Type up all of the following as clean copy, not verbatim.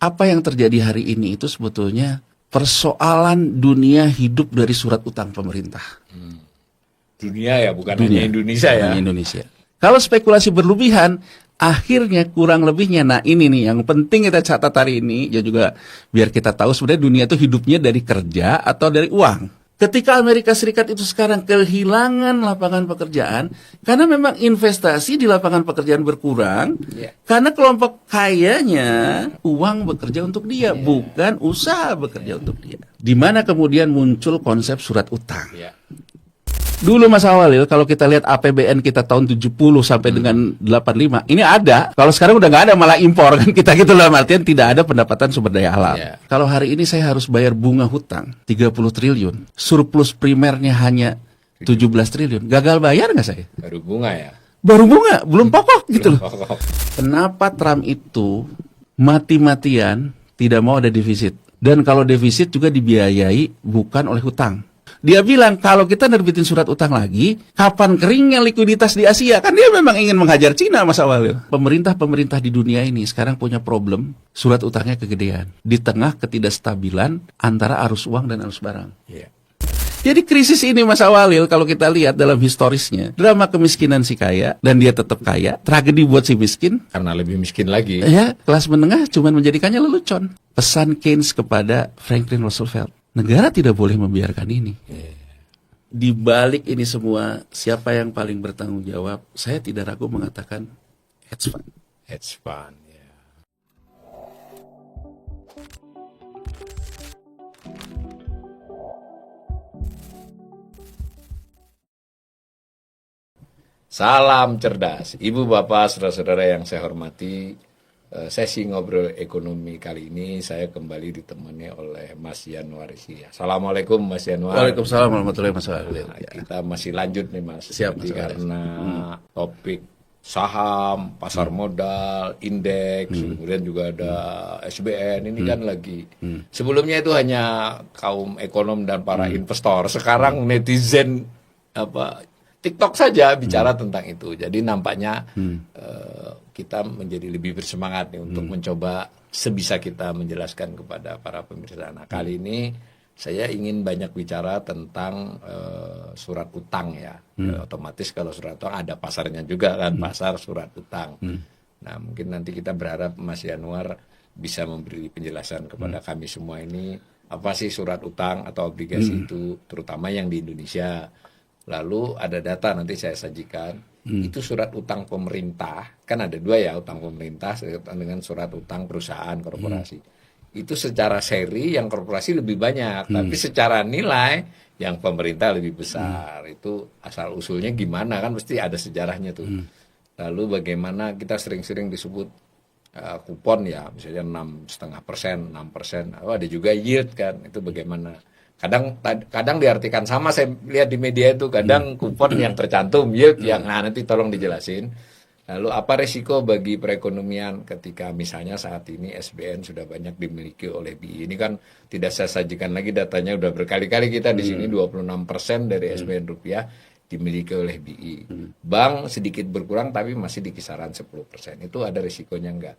apa yang terjadi hari ini itu sebetulnya persoalan dunia hidup dari surat utang pemerintah. Dunia ya, bukan hanya Indonesia ya. Hanya Indonesia. Kalau spekulasi berlebihan, akhirnya kurang lebihnya. Nah ini nih yang penting kita catat hari ini, ya juga biar kita tahu sebenarnya dunia itu hidupnya dari kerja atau dari uang. Ketika Amerika Serikat itu sekarang kehilangan lapangan pekerjaan, karena memang investasi di lapangan pekerjaan berkurang, karena kelompok kayanya uang bekerja untuk dia, bukan usaha bekerja untuk dia. Di mana kemudian muncul konsep surat utang. Dulu Mas Awalil, kalau kita lihat APBN kita tahun 70 sampai dengan 85, ini ada. Kalau sekarang udah nggak ada, malah impor kan kita gitu lah. Artian tidak ada pendapatan sumber daya alam. Kalau hari ini saya harus bayar bunga hutang 30 triliun, surplus primernya hanya 17 triliun. Gagal bayar nggak saya? Baru bunga ya? Baru bunga, belum pokok gitu loh. Kenapa Trump itu mati-matian tidak mau ada defisit? Dan kalau defisit juga dibiayai bukan oleh hutang. Dia bilang kalau kita nerbitin surat utang lagi, kapan keringnya likuiditas di Asia? Kan dia memang ingin menghajar Cina, Mas Awalil. Pemerintah-pemerintah di dunia ini sekarang punya problem, surat utangnya kegedean. Di tengah ketidakstabilan antara arus uang dan arus barang. Jadi krisis ini Mas Awalil, kalau kita lihat dalam historisnya, drama kemiskinan si kaya, dan dia tetap kaya, tragedi buat si miskin. Karena lebih miskin lagi. Ya, kelas menengah cuma menjadikannya lelucon. Pesan Keynes kepada Franklin Roosevelt. Negara tidak boleh membiarkan ini. Di balik ini semua, siapa yang paling bertanggung jawab? Saya tidak ragu mengatakan hedge fund. Hedge fund, ya. Salam cerdas, Ibu Bapak, saudara-saudara yang saya hormati. Sesi ngobrol ekonomi kali ini saya kembali ditemani oleh Mas Yanuar Isia. Assalamualaikum Mas Yanuar. Waalaikumsalam warahmatullahi wabarakatuh. Kita masih lanjut nih Mas. Siap, Mas. Karena topik saham, pasar modal, indeks, kemudian juga ada SBN. Ini kan lagi. Sebelumnya itu hanya kaum ekonom dan para investor. Sekarang netizen TikTok saja bicara tentang itu. Jadi nampaknya kita menjadi lebih bersemangat nih untuk mencoba sebisa kita menjelaskan kepada para pemirsa. Nah, kali ini saya ingin banyak bicara tentang surat utang ya. Otomatis kalau surat utang ada pasarnya juga kan, pasar surat utang. Nah, mungkin nanti kita berharap Mas Yanuar bisa memberi penjelasan kepada kami semua ini, apa sih surat utang atau obligasi itu, terutama yang di Indonesia. Lalu ada data nanti saya sajikan. Itu surat utang pemerintah, kan ada dua ya, utang pemerintah dengan surat utang perusahaan, korporasi. Itu secara seri yang korporasi lebih banyak, tapi secara nilai yang pemerintah lebih besar. Itu asal usulnya gimana, kan mesti ada sejarahnya tuh. Lalu bagaimana kita sering-sering disebut kupon ya, misalnya 6,5%, 6%. Ada juga yield kan, itu bagaimana. Kadang diartikan sama, saya lihat di media itu kadang kupon yang tercantum yield yang nanti tolong dijelasin. Lalu apa resiko bagi perekonomian ketika misalnya saat ini SBN sudah banyak dimiliki oleh BI. Ini kan tidak saya sajikan lagi datanya, udah berkali-kali kita di sini 26% dari SBN rupiah dimiliki oleh BI. Bank sedikit berkurang tapi masih di kisaran 10%. Itu ada resikonya enggak?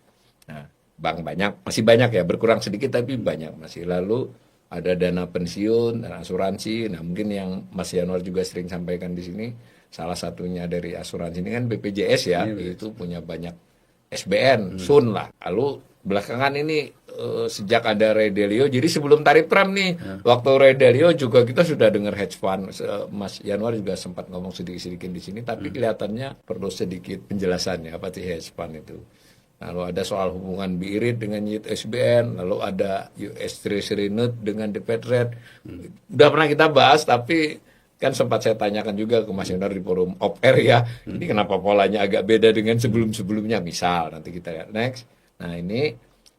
Nah, bank masih banyak ya, berkurang sedikit tapi banyak masih. Lalu ada dana pensiun, dana asuransi. Nah, mungkin yang Mas Yanuar juga sering sampaikan di sini, salah satunya dari asuransi ini kan BPJS ya, itu punya banyak SBN, Sun lah. Lalu belakangan ini sejak ada Ray Dalio, jadi sebelum tarif Trump nih, waktu Ray Dalio juga kita sudah dengar hedge fund. Mas Yanuar juga sempat ngomong sedikit-sedikit di sini, tapi kelihatannya perlu sedikit penjelasannya apa sih hedge fund itu. Lalu ada soal hubungan BI rate dengan yield SBN, lalu ada US Treasury note dengan the Fed rate. Udah pernah kita bahas, tapi kan sempat saya tanyakan juga ke Mas Yanuar di forum off-air ya. Ini kenapa polanya agak beda dengan sebelum-sebelumnya? Misal, nanti kita lihat next. Nah, ini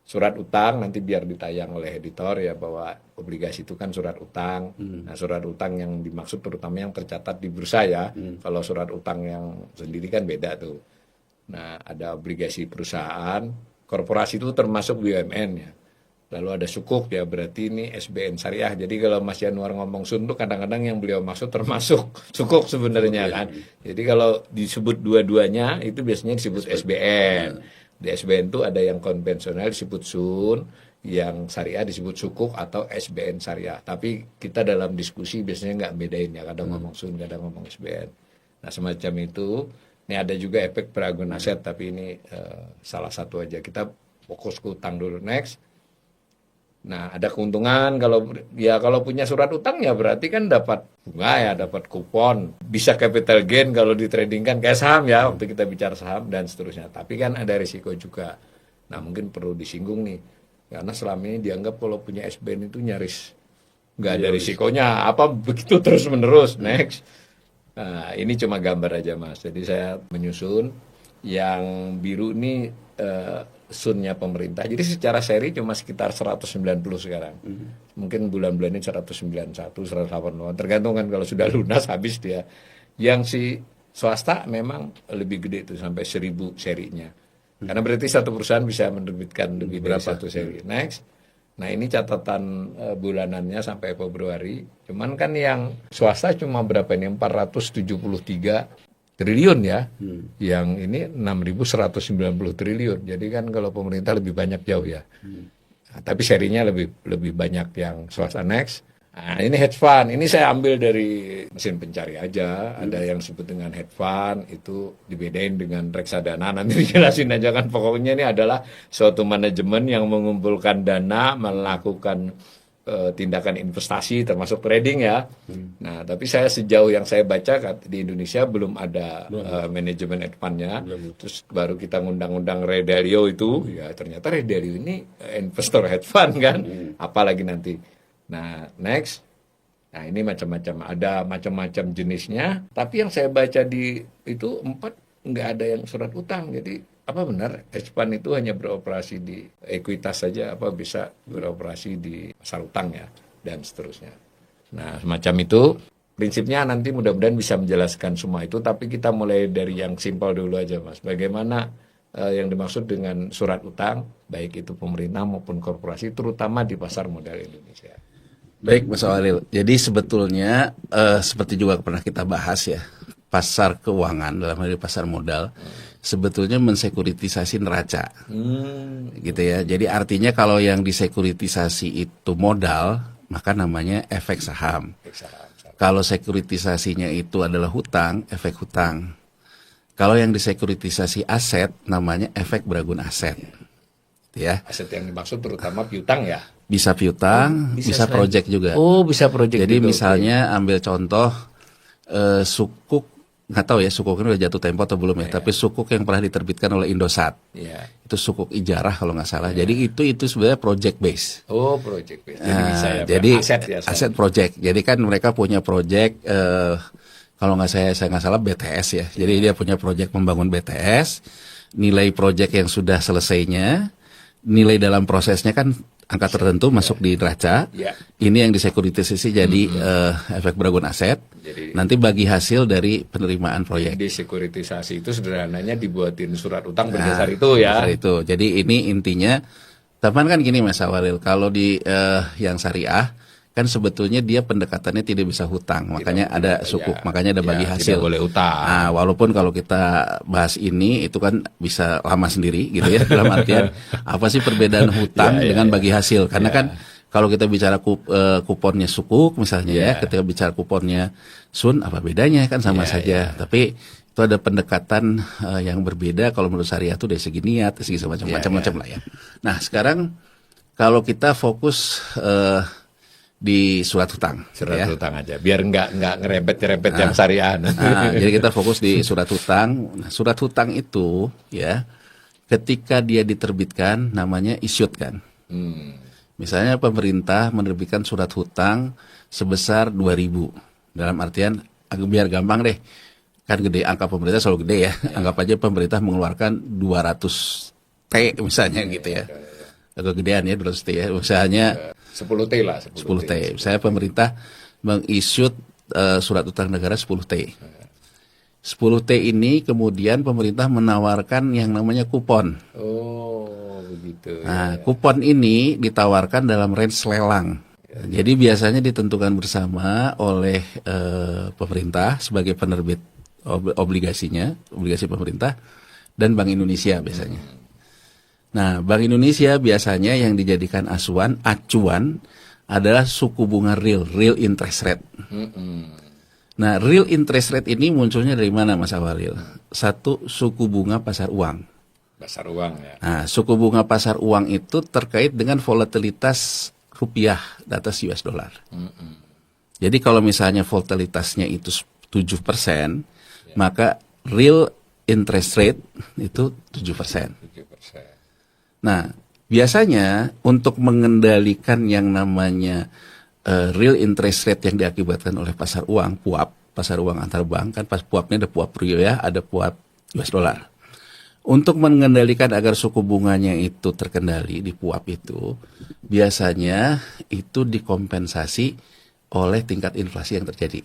surat utang, nanti biar ditayang oleh editor ya, bahwa obligasi itu kan surat utang. Nah, surat utang yang dimaksud terutama yang tercatat di bursa ya. Kalau surat utang yang sendiri kan beda tuh. Nah, ada obligasi perusahaan, korporasi itu termasuk BUMN ya. Lalu ada sukuk ya, berarti ini SBN syariah. Jadi kalau Mas Yanuar ngomong sun tuh kadang-kadang yang beliau maksud termasuk sukuk sebenarnya kan. Jadi kalau disebut dua-duanya itu biasanya disebut SBN. Di SBN itu ada yang konvensional disebut Sun, yang syariah disebut Sukuk atau SBN syariah. Tapi kita dalam diskusi biasanya nggak bedain ya, kadang ngomong Sun, kadang ngomong SBN. Nah semacam itu. Ini ada juga efek peraguan aset, tapi ini salah satu aja. Kita fokus ke utang dulu, next. Nah ada keuntungan kalau punya surat utang ya berarti kan dapat bunga ya, dapat kupon, bisa capital gain kalau di trading kan kayak saham ya, waktu kita bicara saham dan seterusnya. Tapi kan ada risiko juga. Nah mungkin perlu disinggung nih, karena selama ini dianggap kalau punya SBN itu nyaris nggak ada risikonya, apa begitu terus menerus. Next. Nah, ini cuma gambar aja Mas. Jadi saya menyusun yang biru ini sunnya pemerintah. Jadi secara seri cuma sekitar 190 sekarang. Mungkin bulan-bulan ini 191, 180. Tergantung kan kalau sudah lunas habis dia. Yang si swasta memang lebih gede itu sampai 1000 serinya. Karena berarti satu perusahaan bisa menerbitkan lebih dari satu seri. Next. Nah ini catatan bulanannya sampai Februari. Cuman kan yang swasta cuma berapa ini? 473 triliun ya. Yang ini 6.190 triliun. Jadi kan kalau pemerintah lebih banyak jauh ya. Nah, tapi serinya lebih banyak yang swasta. Next. Nah ini hedge fund. Ini saya ambil dari mesin pencari aja. Ada yang disebut dengan hedge fund. Itu dibedain dengan reksadana. Nanti dijelasin aja kan. Pokoknya ini adalah suatu manajemen yang mengumpulkan dana, melakukan tindakan investasi termasuk trading ya. Nah tapi sejauh yang saya baca di Indonesia belum ada manajemen hedge fund-nya. Terus baru kita ngundang-undang Ray Dalio itu. Ya ternyata Ray Dalio ini investor hedge fund kan. Apalagi nanti. Nah, next. Nah, ini macam-macam. Ada macam-macam jenisnya. Tapi yang saya baca di itu 4 nggak ada yang surat utang. Jadi, apa benar hedge fund itu hanya beroperasi di ekuitas saja, apa bisa beroperasi di pasar utang ya, dan seterusnya. Nah, semacam itu. Prinsipnya nanti mudah-mudahan bisa menjelaskan semua itu. Tapi kita mulai dari yang simpel dulu aja, Mas. Bagaimana yang dimaksud dengan surat utang, baik itu pemerintah maupun korporasi, terutama di pasar modal Indonesia. Baik Mas Awalil, jadi sebetulnya seperti juga pernah kita bahas ya, pasar keuangan dalam hal ini pasar modal sebetulnya mensekuritisasi neraca, gitu ya. Jadi artinya kalau yang disekuritisasi itu modal, maka namanya efek saham. Kalau sekuritisasinya itu adalah hutang, efek hutang. Kalau yang disekuritisasi aset, namanya efek beragun aset. Ya. Aset yang dimaksud terutama piutang ya? Bisa piutang, bisa project juga. Oh, bisa project. Jadi juga, misalnya ambil contoh sukuk, nggak tahu ya sukuk ini udah jatuh tempo atau belum ya, tapi sukuk yang pernah diterbitkan oleh Indosat. Itu sukuk ijarah kalau nggak salah. Jadi itu sebenarnya project base. Oh, project base. Jadi bisa ya. Jadi aset ya. Aset project. Jadi kan mereka punya project kalau saya nggak salah BTS ya. Jadi dia punya project membangun BTS. Nilai project yang sudah selesainya, nilai dalam prosesnya kan angka tertentu masuk di neraca. Ini yang disekuritisasi jadi efek beragun aset. Jadi, nanti bagi hasil dari penerimaan proyek. Di sekuritisasi itu sederhananya dibuatin surat utang berdasar itu ya. Berdasar itu. Jadi ini intinya, teman kan gini Mas Awalil, kalau di yang syariah kan sebetulnya dia pendekatannya tidak bisa hutang, makanya ada sukuk, makanya ada bagi hasil. Tidak boleh utang. Nah, walaupun kalau kita bahas ini itu kan bisa lama sendiri gitu ya, dalam artian apa sih perbedaan hutang dengan bagi hasil? Karena kan kalau kita bicara kuponnya sukuk misalnya ya, ketika bicara kuponnya sun apa bedanya kan sama saja. Tapi itu ada pendekatan yang berbeda kalau menurut syariah itu dari segi niat, dari segi macam-macam lah ya. Nah, sekarang kalau kita fokus di surat hutang. Surat hutang aja, biar nggak ngerempet yang syariah. Jadi kita fokus di surat hutang. Nah, surat hutang itu ya, ketika dia diterbitkan namanya issued kan. Misalnya pemerintah menerbitkan surat hutang sebesar 2.000. Dalam artian, biar gampang deh, kan gede, angka pemerintah selalu gede ya. Anggap aja pemerintah mengeluarkan 200 T misalnya gitu ya. Kegedean ya 200 T ya. Misalnya 10 T lah. 10 T. Saya pemerintah mengissued surat utang negara 10 T. 10 T ini kemudian pemerintah menawarkan yang namanya kupon. Oh, begitu. Nah, kupon ini ditawarkan dalam range lelang. Jadi biasanya ditentukan bersama oleh pemerintah sebagai penerbit obligasinya, obligasi pemerintah, dan Bank Indonesia biasanya. Nah, Bank Indonesia biasanya yang dijadikan acuan adalah suku bunga real interest rate. Nah, real interest rate ini munculnya dari mana, Mas Awalil? Satu, suku bunga pasar uang. Pasar uang ya. Nah, suku bunga pasar uang itu terkait dengan volatilitas rupiah di atas US dollar. Jadi kalau misalnya volatilitasnya itu 7%, maka real interest rate itu 7%. 7%. Nah, biasanya untuk mengendalikan yang namanya real interest rate yang diakibatkan oleh pasar uang, PUAP, pasar uang antar bank, kan pas PUAP-nya ada PUAP rupiah, ada PUAP US dollar. Untuk mengendalikan agar suku bunganya itu terkendali di PUAP itu, biasanya itu dikompensasi oleh tingkat inflasi yang terjadi.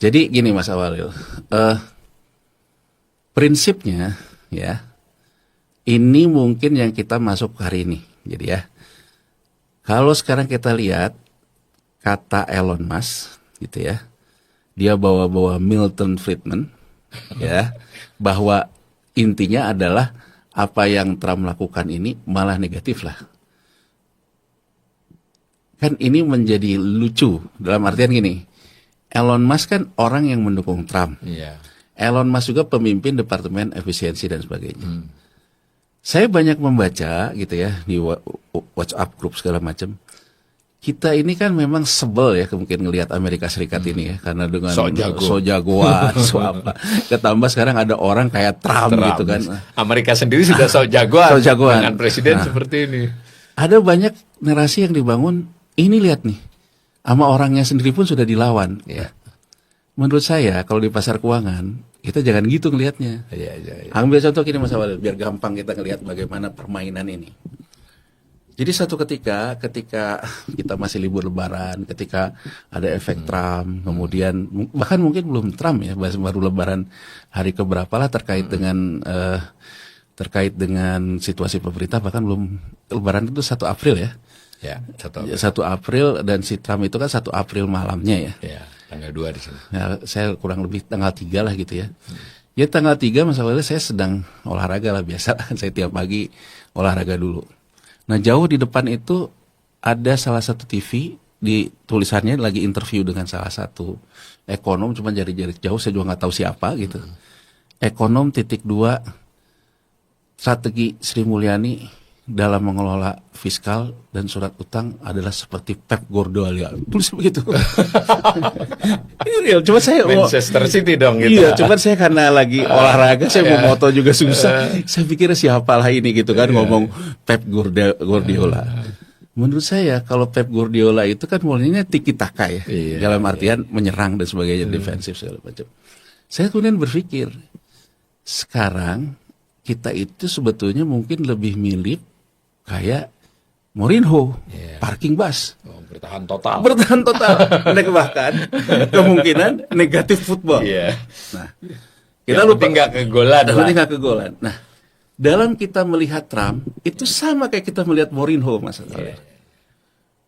Jadi gini Mas Awalil, prinsipnya ya, ini mungkin yang kita masuk hari ini. Jadi ya, kalau sekarang kita lihat kata Elon Musk gitu ya, dia bawa-bawa Milton Friedman ya, bahwa intinya adalah apa yang Trump lakukan ini malah negatif lah. Kan ini menjadi lucu dalam artian gini, Elon Musk kan orang yang mendukung Trump. Iya. Elon Musk juga pemimpin Departemen Efisiensi dan sebagainya. Saya banyak membaca gitu ya di WhatsApp grup segala macam. Kita ini kan memang sebel ya mungkin ngelihat Amerika Serikat ini ya, karena dengan so jagoan, so apa. Ketambah sekarang ada orang kayak Trump gitu kan. Amerika sendiri sudah so jagoan dengan presiden seperti ini. Ada banyak narasi yang dibangun, ini lihat nih, sama orangnya sendiri pun sudah dilawan. Ya. Menurut saya kalau di pasar keuangan, kita jangan gitu ngelihatnya. Iya. Ambil contoh gini Mas Awalil, biar gampang kita ngelihat bagaimana permainan ini. Jadi satu ketika kita masih libur Lebaran, ketika ada efek Trump, kemudian bahkan mungkin belum Trump ya, baru Lebaran hari keberapa lah terkait dengan situasi pemerintah, bahkan belum Lebaran itu 1 April ya. Ya, 1 April dan si Trump itu kan 1 April malamnya ya. Ya, tanggal 2 di sana. Ya, saya kurang lebih tanggal 3 lah gitu ya. Ya tanggal 3 masalahnya saya sedang olahraga lah biasa, saya tiap pagi olahraga dulu. Nah jauh di depan itu ada salah satu TV, di tulisannya lagi interview dengan salah satu ekonom, cuma jarak jauh, saya juga nggak tahu siapa gitu. Ekonom .2 strategi Sri Mulyani dalam mengelola fiskal dan surat utang adalah seperti Pep Guardiola. Tulis begitu. Ini real. Coba saya Manchester City dong gitu. Iya, cuman saya karena lagi olahraga, saya mau moto juga susah. Saya pikir siapalah ini gitu kan ngomong Pep Guardiola. Menurut saya kalau Pep Guardiola itu kan mulainya tiki taka ya. Dalam artian menyerang dan sebagainya, defensif segala macam. Saya kemudian berpikir, sekarang kita itu sebetulnya mungkin lebih mirip kayak Mourinho, parking bus. Bertahan total. Bahkan kemungkinan negatif football. Nah, kita lupa nggak kegolan. Nah, dalam kita melihat Trump itu sama kayak kita melihat Mourinho, Mas.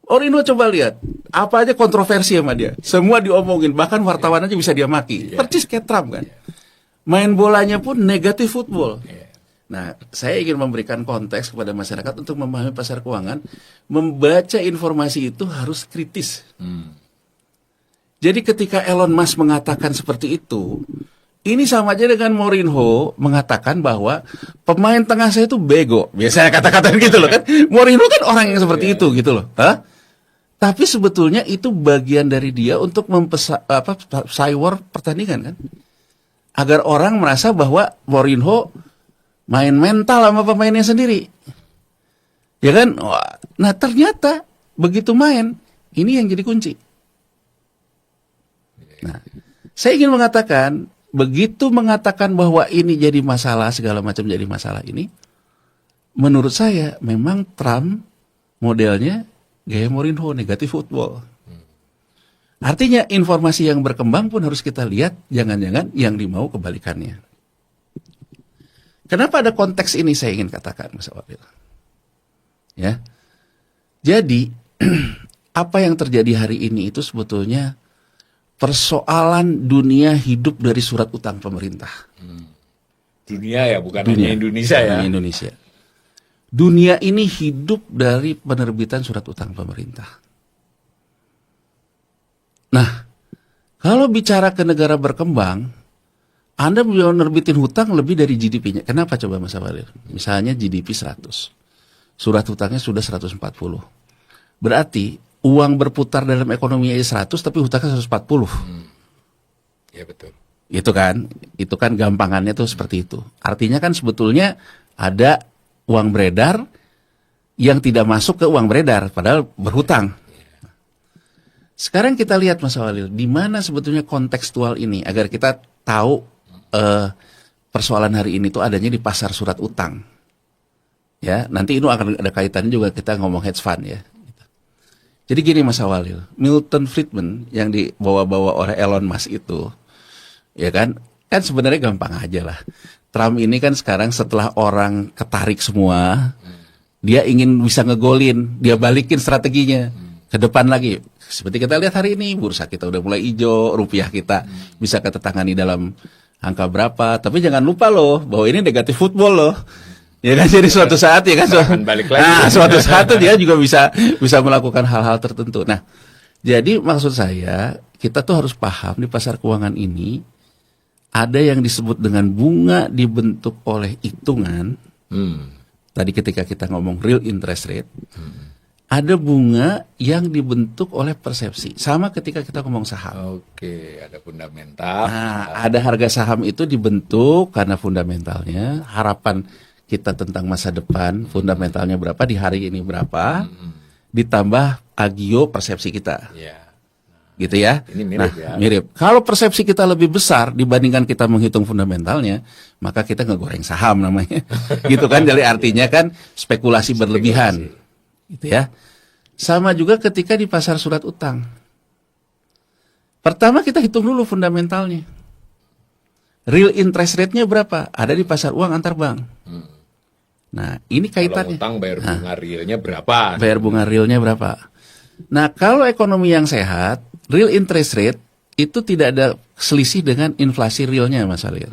Mourinho coba lihat, apa aja kontroversi sama dia, semua diomongin, bahkan wartawan aja bisa dia maki. Persis kayak Trump kan. Main bolanya pun negatif football. Nah, saya ingin memberikan konteks kepada masyarakat untuk memahami pasar keuangan, membaca informasi itu harus kritis. Jadi ketika Elon Musk mengatakan seperti itu, ini sama aja dengan Mourinho mengatakan bahwa pemain tengah saya itu bego. Biasanya kata-kata gitu loh kan. Mourinho kan orang yang seperti itu gitu loh. Tapi sebetulnya itu bagian dari dia untuk cyber pertandingan kan. Agar orang merasa bahwa Mourinho main mental sama pemainnya sendiri. Ya kan? Nah ternyata begitu main, ini yang jadi kunci. Nah, saya ingin mengatakan, begitu mengatakan bahwa ini jadi masalah, segala macam jadi masalah ini, menurut saya memang Trump modelnya gaya Mourinho, negatif football. Artinya informasi yang berkembang pun harus kita lihat, jangan-jangan yang dimau kebalikannya. Kenapa ada konteks ini saya ingin katakan, Mas Awalil? Ya, jadi apa yang terjadi hari ini itu sebetulnya persoalan dunia hidup dari surat utang pemerintah. Dunia ya, bukan hanya Indonesia ya. Indonesia. Dunia ini hidup dari penerbitan surat utang pemerintah. Nah, kalau bicara ke negara berkembang, Anda bisa nerbitin hutang lebih dari GDP-nya. Kenapa coba Mas Awalil? Misalnya GDP 100. Surat hutangnya sudah 140. Berarti uang berputar dalam ekonomi 100 tapi hutangnya 140. Ya betul. Itu kan gampangannya tuh seperti itu. Artinya kan sebetulnya ada uang beredar yang tidak masuk ke uang beredar padahal berhutang. Sekarang kita lihat Mas Awalil, di mana sebetulnya kontekstual ini agar kita tahu persoalan hari ini tuh adanya di pasar surat utang. Ya, nanti itu akan ada kaitannya juga kita ngomong hedge fund ya. Jadi gini Mas Awalil, Milton Friedman yang dibawa-bawa oleh Elon Musk itu, ya kan sebenarnya gampang aja lah. Trump ini kan sekarang setelah orang ketarik semua, dia ingin bisa ngegolin, dia balikin strateginya ke depan lagi. Seperti kita lihat hari ini, bursa kita udah mulai hijau, rupiah kita bisa ketertangani dalam angka berapa. Tapi jangan lupa loh, bahwa ini negatif football loh. Ya kan, jadi suatu saat ya kan, balik lagi. Nah, suatu saat dia juga bisa melakukan hal-hal tertentu. Nah, jadi maksud saya kita tuh harus paham di pasar keuangan ini ada yang disebut dengan bunga dibentuk oleh hitungan. Tadi ketika kita ngomong real interest rate, ada bunga yang dibentuk oleh persepsi. Sama ketika kita ngomong saham. Oke, ada fundamental. Nah, ada harga saham itu dibentuk karena fundamentalnya, harapan kita tentang masa depan, fundamentalnya berapa, di hari ini berapa, ditambah agio persepsi kita. Ya. Gitu ya. Ini mirip ya. Mirip. Kalau persepsi kita lebih besar dibandingkan kita menghitung fundamentalnya, maka kita ngegoreng saham namanya. Gitu kan, jadi artinya kan spekulasi berlebihan. Gitu ya. Sama juga ketika di pasar surat utang. Pertama kita hitung dulu fundamentalnya. Real interest rate-nya berapa? Ada di pasar uang antar bank. Nah, ini kaitannya. Kalau utang bayar bunga realnya berapa? Bayar bunga realnya berapa? Nah, kalau ekonomi yang sehat, real interest rate itu tidak ada selisih dengan inflasi realnya, Mas Alil.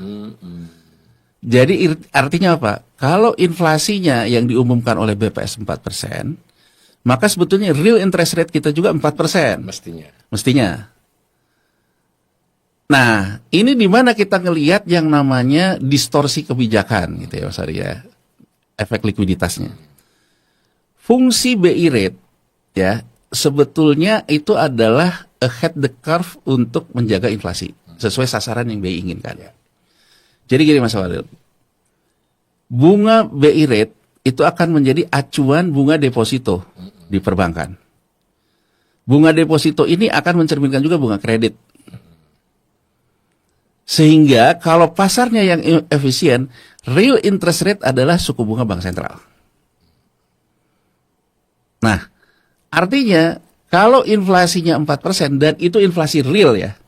Jadi artinya apa? Kalau inflasinya yang diumumkan oleh BPS 4%, maka sebetulnya real interest rate kita juga 4%. Mestinya. Nah, ini di mana kita ngelihat yang namanya distorsi kebijakan gitu ya, Mas Ari ya. Efek likuiditasnya. Fungsi BI rate ya, sebetulnya itu adalah ahead the curve untuk menjaga inflasi sesuai sasaran yang BI inginkan. Jadi gini Mas Walil, bunga BI rate itu akan menjadi acuan bunga deposito di perbankan. Bunga deposito ini akan mencerminkan juga bunga kredit. Sehingga kalau pasarnya yang efisien, real interest rate adalah suku bunga bank sentral. Nah, artinya kalau inflasinya 4% dan itu inflasi real ya,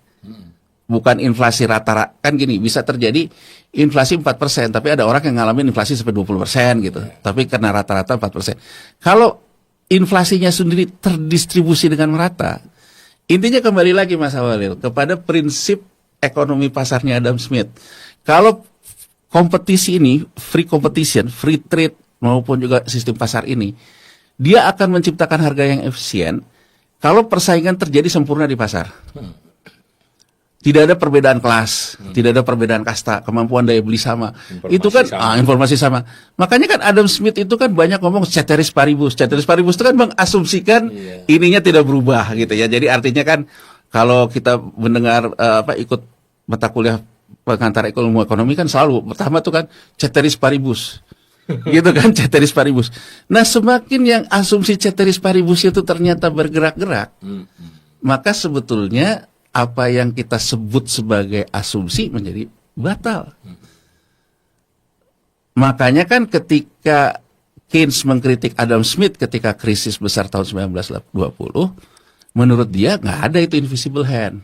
bukan inflasi rata-rata, kan gini, bisa terjadi inflasi 4%, tapi ada orang yang ngalamin inflasi sampai 20% gitu. Tapi karena rata-rata 4%. Kalau inflasinya sendiri terdistribusi dengan merata, intinya kembali lagi Mas Awalil kepada prinsip ekonomi pasarnya Adam Smith. Kalau kompetisi ini, free competition, free trade maupun juga sistem pasar ini, dia akan menciptakan harga yang efisien kalau persaingan terjadi sempurna di pasar. Tidak ada perbedaan kelas, tidak ada perbedaan kasta, kemampuan daya beli sama. Itu kan informasi sama. Makanya kan Adam Smith itu kan banyak ngomong ceteris paribus. Ceteris paribus itu kan mengasumsikan ininya tidak berubah gitu ya. Jadi artinya kan kalau kita mendengar ikut mata kuliah pengantar ilmu ekonomi kan selalu pertama tuh kan ceteris paribus. Gitu kan, ceteris paribus. Nah, semakin yang asumsi ceteris paribus itu ternyata bergerak-gerak, maka sebetulnya apa yang kita sebut sebagai asumsi menjadi batal. Makanya kan ketika Keynes mengkritik Adam Smith ketika krisis besar tahun 1920, menurut dia nggak ada itu invisible hand.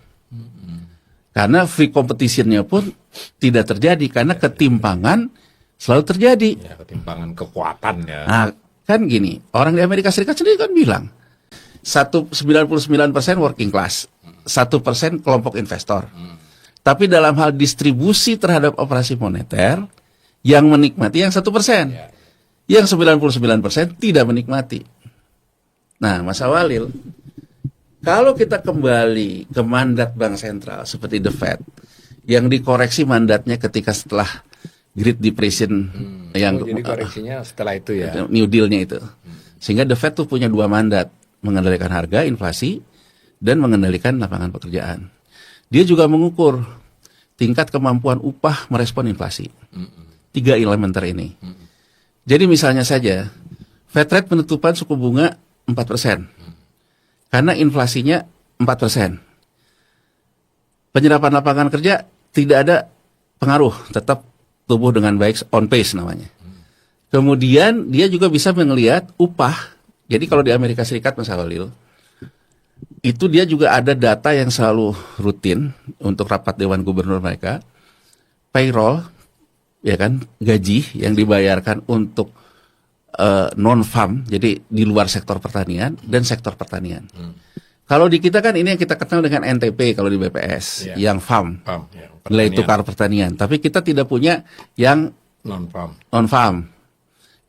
Karena free competition-nya pun tidak terjadi, karena ketimpangan selalu terjadi. Ya, ketimpangan kekuatan ya. Nah, kan gini, orang di Amerika Serikat sendiri kan bilang, 99% working class, 1% kelompok investor. Tapi dalam hal distribusi terhadap operasi moneter, yang menikmati yang 1%. Yang 99% tidak menikmati. Nah, Mas Awalil, kalau kita kembali ke mandat Bank Sentral seperti The Fed, yang dikoreksi mandatnya ketika setelah Great Depression yang jadi koreksinya setelah itu ya. New Deal-nya itu. Sehingga The Fed tuh punya dua mandat, mengendalikan harga, inflasi, dan mengendalikan lapangan pekerjaan. Dia juga mengukur tingkat kemampuan upah merespon inflasi. Tiga elementer ini. Jadi misalnya saja, Fed rate penutupan suku bunga 4%. Karena inflasinya 4%. Penyerapan lapangan kerja tidak ada pengaruh, tetap tumbuh dengan baik, on pace namanya. Kemudian dia juga bisa melihat upah. Jadi kalau di Amerika Serikat, Mas Awalil, itu dia juga ada data yang selalu rutin untuk rapat Dewan Gubernur mereka. Payroll, ya kan, gaji yang dibayarkan untuk non-farm, jadi di luar sektor pertanian dan sektor pertanian. Kalau di kita kan ini yang kita kenal dengan NTP kalau di BPS, yang farm, nilai tukar pertanian. Tapi kita tidak punya yang non-farm.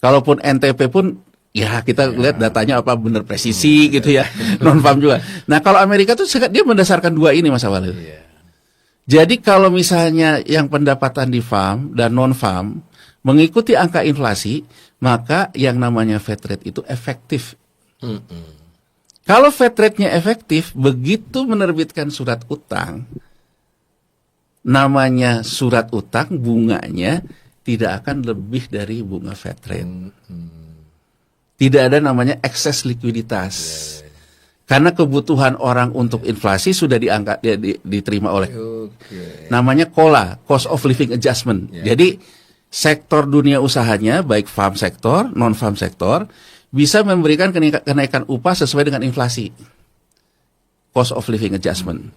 Kalaupun NTP pun, ya kita lihat datanya apa benar presisi gitu ya, non-farm juga. Nah kalau Amerika tuh dia mendasarkan dua ini, Mas Awalil. Jadi kalau misalnya yang pendapatan di farm dan non-farm mengikuti angka inflasi, maka yang namanya Fed rate itu efektif. Kalau Fed rate-nya efektif, begitu menerbitkan surat utang, namanya surat utang, bunganya tidak akan lebih dari bunga Fed rate. Tidak ada namanya ekses likuiditas. Karena kebutuhan orang untuk inflasi sudah diangkat, diterima oleh namanya COLA, Cost of Living Adjustment. Jadi sektor dunia usahanya, baik farm sektor, non-farm sektor, bisa memberikan kenaikan upah sesuai dengan inflasi. Cost of Living Adjustment.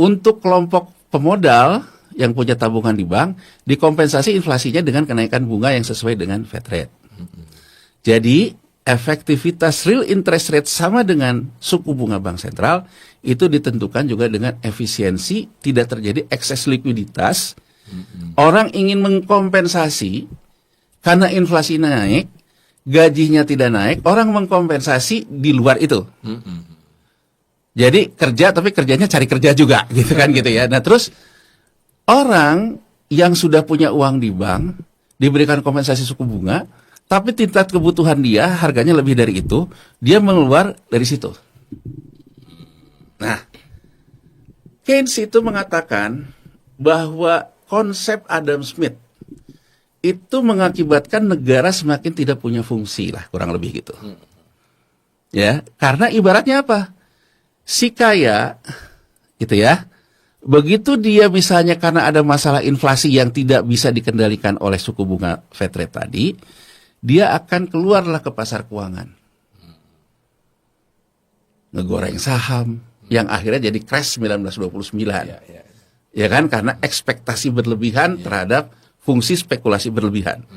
Untuk kelompok pemodal yang punya tabungan di bank, dikompensasi inflasinya dengan kenaikan bunga yang sesuai dengan Fed rate. Jadi efektivitas real interest rate sama dengan suku bunga bank sentral itu ditentukan juga dengan efisiensi, tidak terjadi ekses likuiditas. Orang ingin mengkompensasi karena inflasi naik, gajinya tidak naik, orang mengkompensasi di luar itu. Jadi kerja tapi kerjanya cari kerja juga gitu kan gitu ya. Nah terus orang yang sudah punya uang di bank diberikan kompensasi suku bunga, tapi tingkat kebutuhan dia harganya lebih dari itu, dia mengeluar dari situ. Nah, Keynes itu mengatakan bahwa konsep Adam Smith itu mengakibatkan negara semakin tidak punya fungsi lah, kurang lebih gitu. Ya, karena ibaratnya apa? Si kaya, gitu ya, begitu dia misalnya karena ada masalah inflasi yang tidak bisa dikendalikan oleh suku bunga Fed rate tadi, dia akan keluarlah ke pasar keuangan. Ngegoreng saham, yang akhirnya jadi crash 1929. Ya kan, karena ekspektasi berlebihan terhadap fungsi spekulasi berlebihan.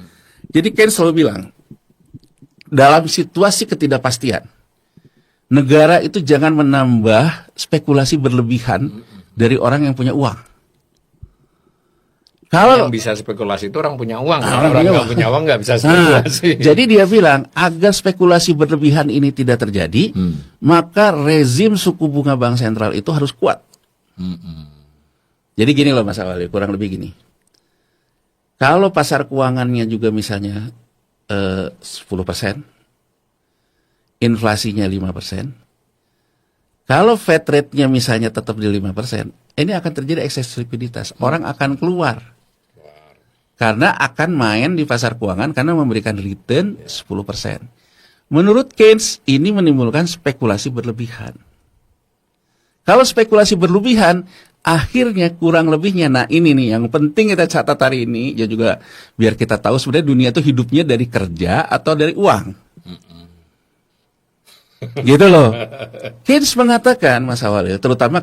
Jadi Keynes selalu bilang, dalam situasi ketidakpastian, negara itu jangan menambah spekulasi berlebihan dari orang yang punya uang. Kalau yang bisa spekulasi itu orang punya uang, orang nggak punya uang nggak bisa spekulasi. Jadi dia bilang, agar spekulasi berlebihan ini tidak terjadi, maka rezim suku bunga bank sentral itu harus kuat. Jadi gini loh Mas Awalil, kurang lebih gini. Kalau pasar keuangannya juga misalnya 10%, inflasinya 5%, kalau Fed rate-nya misalnya tetap di 5%, ini akan terjadi ekses likuiditas. Orang akan keluar. Karena akan main di pasar keuangan karena memberikan return 10%. Menurut Keynes, ini menimbulkan spekulasi berlebihan. Kalau spekulasi berlebihan, akhirnya kurang lebihnya, nah ini nih yang penting kita catat hari ini, ya juga biar kita tahu sebenarnya dunia itu hidupnya dari kerja atau dari uang. Gitu loh. Keynes mengatakan, Mas Awalil, terutama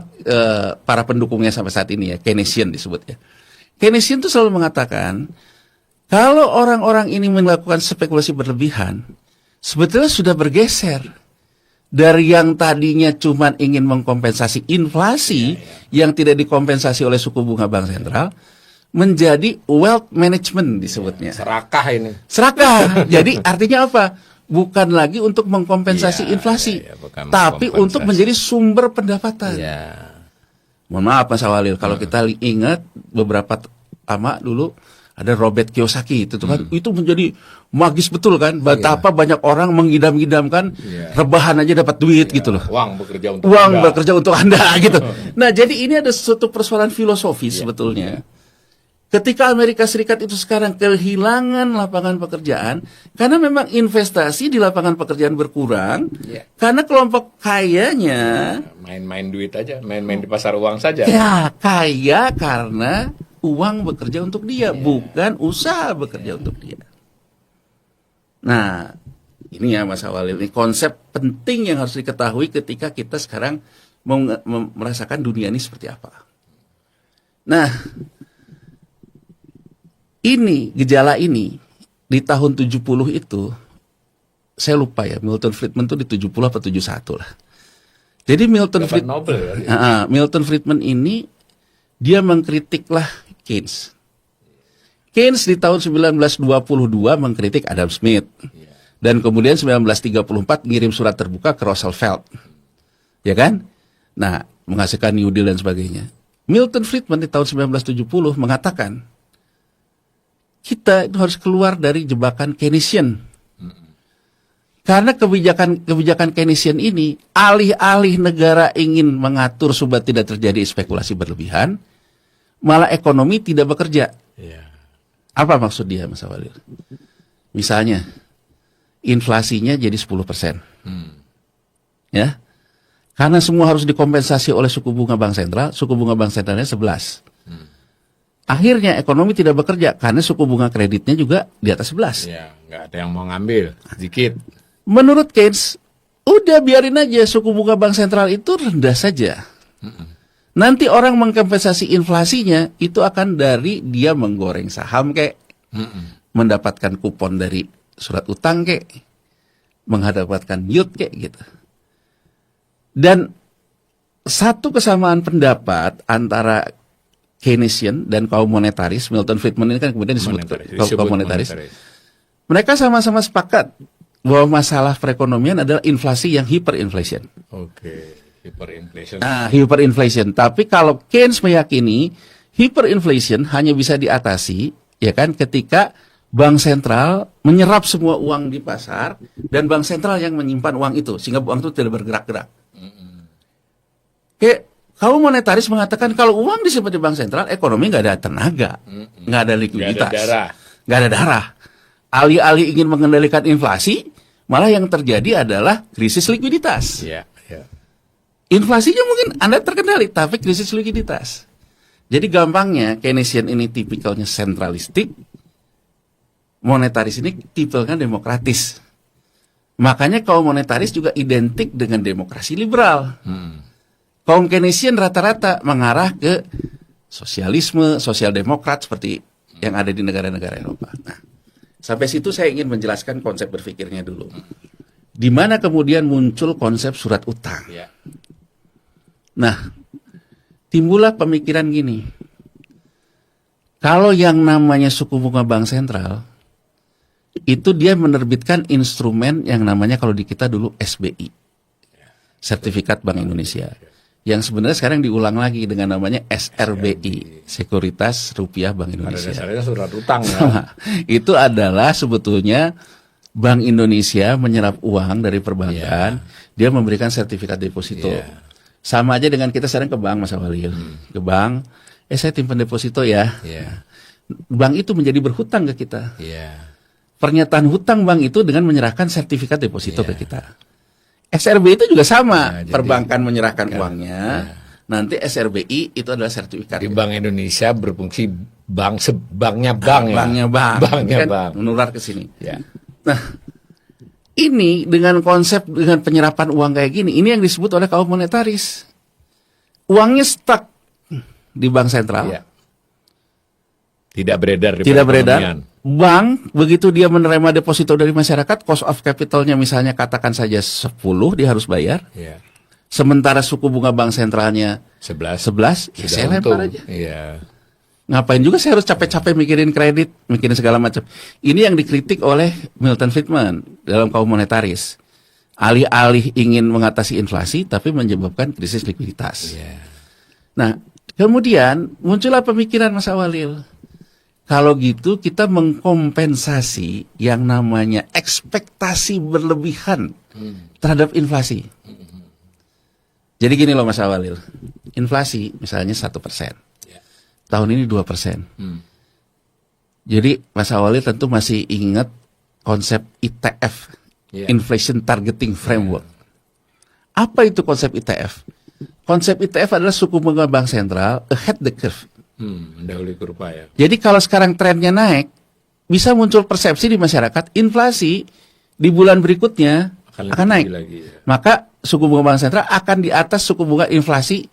para pendukungnya sampai saat ini ya, Keynesian disebutnya. Keynesian itu selalu mengatakan, kalau orang-orang ini melakukan spekulasi berlebihan, sebetulnya sudah bergeser. Dari yang tadinya cuma ingin mengkompensasi inflasi yang tidak dikompensasi oleh suku bunga bank sentral, menjadi wealth management disebutnya. Serakah ini. Serakah. Jadi artinya apa? Bukan lagi untuk mengkompensasi inflasi, bukan tapi mengkompensasi. untuk menjadi sumber pendapatan. Ya. Mohon maaf Mas Awalil, kalau kita ingat beberapa lama dulu ada Robert Kiyosaki itu tuh kan, itu menjadi magis betul kan, betapa banyak orang mengidam-idamkan rebahan aja dapat duit gitu loh. Uang bekerja untuk Uang Anda. bekerja untuk Anda gitu. Nah, jadi ini ada suatu persoalan filosofis sebetulnya. Ketika Amerika Serikat itu sekarang kehilangan lapangan pekerjaan, karena memang investasi di lapangan pekerjaan berkurang, karena kelompok kayanya Main-main duit aja, main-main di pasar uang saja. ya kaya karena uang bekerja untuk dia, bukan usaha bekerja untuk dia. Nah, ini ya Mas Awalil, ini konsep penting yang harus diketahui ketika kita sekarang merasakan dunia ini seperti apa. Nah, ini gejala ini di tahun 70 itu saya lupa ya, Milton Friedman itu di 70 atau 71 lah. Jadi Milton Dapat Nobel ya. Milton Friedman ini dia mengkritiklah Keynes. Keynes di tahun 1922 mengkritik Adam Smith. Dan kemudian 1934 ngirim surat terbuka ke Roosevelt. Ya kan? Nah, menghasilkan New Deal dan sebagainya. Milton Friedman di tahun 1970 mengatakan kita itu harus keluar dari jebakan Keynesian. Karena kebijakan Keynesian ini, alih-alih negara ingin mengatur supaya tidak terjadi spekulasi berlebihan, malah ekonomi tidak bekerja. Apa maksud dia, Mas Awalil? Misalnya, inflasinya jadi 10%. Ya. Karena semua harus dikompensasi oleh suku bunga bank sentralnya 11. Akhirnya ekonomi tidak bekerja karena suku bunga kreditnya juga di atas 11. Ya, nggak ada yang mau ngambil, sedikit. Menurut Keynes, udah biarin aja suku bunga bank sentral itu rendah saja. Nanti orang mengkompensasi inflasinya itu akan dari dia menggoreng saham kek, mendapatkan kupon dari surat utang kek, mendapatkan yield kek gitu. Dan satu kesamaan pendapat antara Keynesian dan kaum monetaris, Milton Friedman ini kan kemudian disebut kaum monetaris. Mereka sama-sama sepakat bahwa masalah perekonomian adalah inflasi yang hyperinflation. Oke, hyperinflation. Nah, hyperinflation. Tapi kalau Keynes meyakini hyperinflation hanya bisa diatasi, ya kan, ketika bank sentral menyerap semua uang di pasar dan bank sentral yang menyimpan uang itu sehingga uang itu tidak bergerak-gerak. Kayak kaum monetaris mengatakan kalau uang disimpan di bank sentral, ekonomi nggak ada tenaga, nggak ada likuiditas, nggak ada darah. Alih-alih ingin mengendalikan inflasi, malah yang terjadi adalah krisis likuiditas. Inflasinya mungkin Anda terkendali, tapi krisis likuiditas. Jadi gampangnya, Keynesian ini tipikalnya sentralistik, monetaris ini tipikalnya demokratis. Makanya kaum monetaris juga identik dengan demokrasi liberal. Kaum Keynesian rata-rata mengarah ke sosialisme, sosial demokrat seperti yang ada di negara-negara Eropa. Nah, sampai situ saya ingin menjelaskan konsep berpikirnya dulu. Di mana kemudian muncul konsep surat utang. Nah, timbullah pemikiran gini. Kalau yang namanya suku bunga bank sentral, itu dia menerbitkan instrumen yang namanya kalau di kita dulu SBI. Sertifikat Bank Indonesia. Yang sebenarnya sekarang diulang lagi dengan namanya SRBI, Sekuritas Rupiah Bank Indonesia. Pada dasarnya surat utang ya. Itu adalah sebetulnya Bank Indonesia menyerap uang dari perbankan, dia memberikan sertifikat deposito. Sama aja dengan kita sekarang ke bank, Mas Awalil. Ke bank, saya timpan deposito ya. Bank itu menjadi berhutang ke kita. Pernyataan hutang bank itu dengan menyerahkan sertifikat deposito ke kita. SRBI itu juga sama, perbankan menyerahkan uangnya, nanti SRBI itu adalah sertifikat. Di Bank Indonesia berfungsi banknya bank ya. Banknya bank, Banknya kan bank. menular ke sini. Nah, ini dengan konsep dengan penyerapan uang kayak gini, ini yang disebut oleh kaum monetaris. Uangnya stuck di bank sentral. Tidak beredar di Tidak perekonomian. beredar. Bank, begitu dia menerima deposito dari masyarakat, cost of capitalnya misalnya katakan saja 10, dia harus bayar. Sementara suku bunga bank sentralnya 11, ya saya lempar aja. Ngapain juga saya harus capek-capek mikirin kredit, mikirin segala macam. Ini yang dikritik oleh Milton Friedman dalam kaum monetaris. Alih-alih ingin mengatasi inflasi, tapi menyebabkan krisis likuiditas. Nah, kemudian muncullah pemikiran Mas Awalil. Kalau gitu kita mengkompensasi yang namanya ekspektasi berlebihan terhadap inflasi. Jadi gini loh Mas Awalil, inflasi misalnya 1%, tahun ini 2%. Jadi Mas Awalil tentu masih ingat konsep ITF, Inflation Targeting Framework. Apa itu konsep ITF? Konsep ITF adalah suku bunga bank sentral ahead the curve. Mendahului kurva ya. Jadi kalau sekarang trennya naik, bisa muncul persepsi di masyarakat inflasi di bulan berikutnya akan naik. Lagi, ya. Maka suku bunga bank sentral akan di atas suku bunga inflasi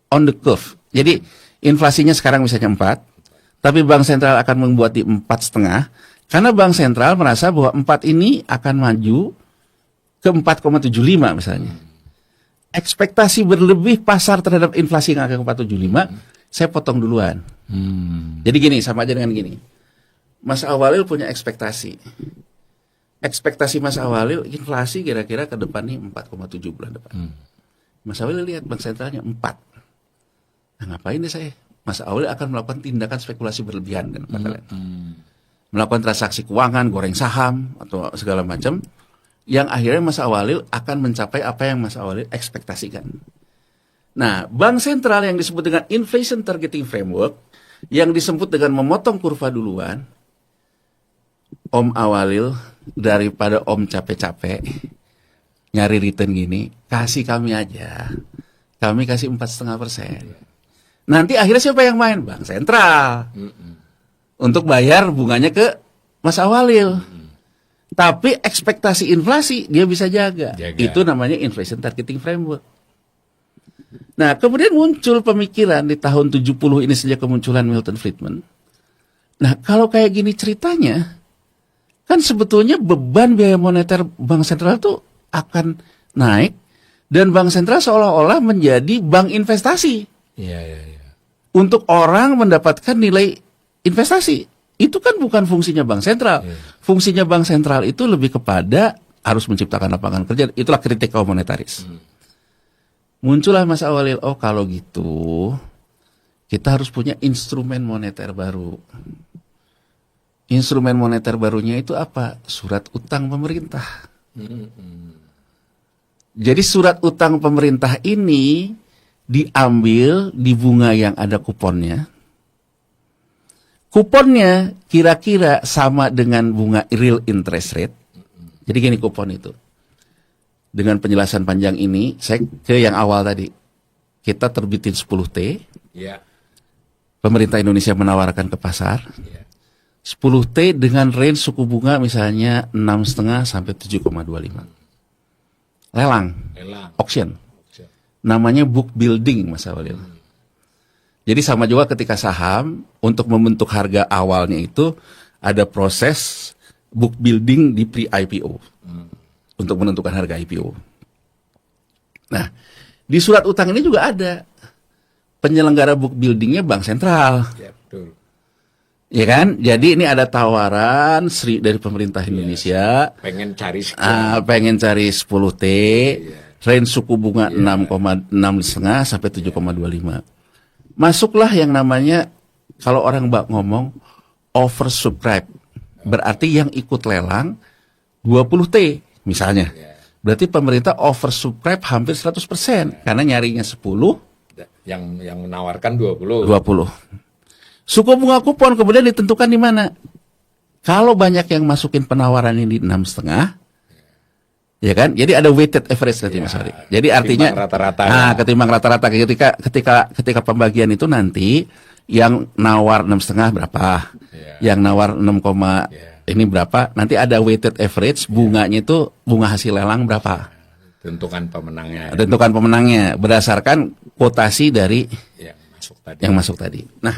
on the curve. Jadi inflasinya sekarang misalnya 4, tapi bank sentral akan membuat di 4,5 karena bank sentral merasa bahwa 4 ini akan maju ke 4,75 misalnya. Ekspektasi berlebih pasar terhadap inflasi yang akan ke 4,75, saya potong duluan. Jadi gini, sama aja dengan gini. Mas Awalil punya ekspektasi. Ekspektasi Mas Awalil inflasi kira-kira ke depan nih 4,7 bulan depan. Mas Awalil lihat bank sentralnya 4. Nah, ngapain deh saya? Mas Awalil akan melakukan tindakan spekulasi berlebihan kan melakukan transaksi keuangan, goreng saham atau segala macam yang akhirnya Mas Awalil akan mencapai apa yang Mas Awalil ekspektasikan. Nah, bank sentral yang disebut dengan Inflation Targeting Framework, yang disebut dengan memotong kurva duluan, Om Awalil, daripada Om capek-capek nyari return gini, kasih kami aja. Kami kasih 4,5%. Nanti akhirnya siapa yang main? Bank sentral. Untuk bayar bunganya ke Mas Awalil. Tapi ekspektasi inflasi dia bisa jaga. Itu namanya Inflation Targeting Framework. Nah, kemudian muncul pemikiran di tahun 70 ini sejak kemunculan Milton Friedman. Nah, kalau kayak gini ceritanya, kan sebetulnya beban biaya moneter bank sentral itu akan naik dan bank sentral seolah-olah menjadi bank investasi. Untuk orang mendapatkan nilai investasi. Itu kan bukan fungsinya bank sentral. Fungsinya bank sentral itu lebih kepada harus menciptakan lapangan kerja. Itulah kritik kaum monetaris. Muncullah Mas Awalil, oh kalau gitu kita harus punya instrumen moneter baru. Instrumen moneter barunya itu apa? Surat utang pemerintah. Jadi surat utang pemerintah ini diambil di bunga yang ada kuponnya. Kuponnya kira-kira sama dengan bunga real interest rate. Jadi gini kupon itu. Dengan penjelasan panjang ini, saya ke yang awal tadi. Kita terbitin 10T. Pemerintah Indonesia menawarkan ke pasar. 10T dengan range suku bunga misalnya 6,5 sampai 7,25. Lelang. Auction. Namanya book building, Mas Awalil. Jadi sama juga ketika saham, untuk membentuk harga awalnya itu ada proses book building di pre-IPO. Untuk menentukan harga IPO. Nah, di surat utang ini juga ada penyelenggara book buildingnya bank sentral. Ya, betul. Ya kan? Jadi ini ada tawaran dari pemerintah Indonesia. Pengen cari pengen cari 10T, range suku bunga 6,5 sampai 7,25. Masuklah yang namanya, kalau orang ngomong oversubscribe. Berarti yang ikut lelang 20T. Misalnya, berarti pemerintah oversubscribe hampir 100%, karena nyarinya 10, yang menawarkan 20. Suku bunga kupon kemudian ditentukan di mana? Kalau banyak yang masukin penawaran ini 6,5, ya kan? Jadi ada weighted average nanti Mas Ari. Jadi artinya rata-rata. Ketimbang rata-rata ketika pembagian itu nanti yang nawar 6,5 berapa? Yang nawar 6, ini berapa? Nanti ada weighted average, bunganya itu bunga hasil lelang berapa? Tentukan pemenangnya. Tentukan pemenangnya berdasarkan kuotasi dari yang masuk tadi. Nah,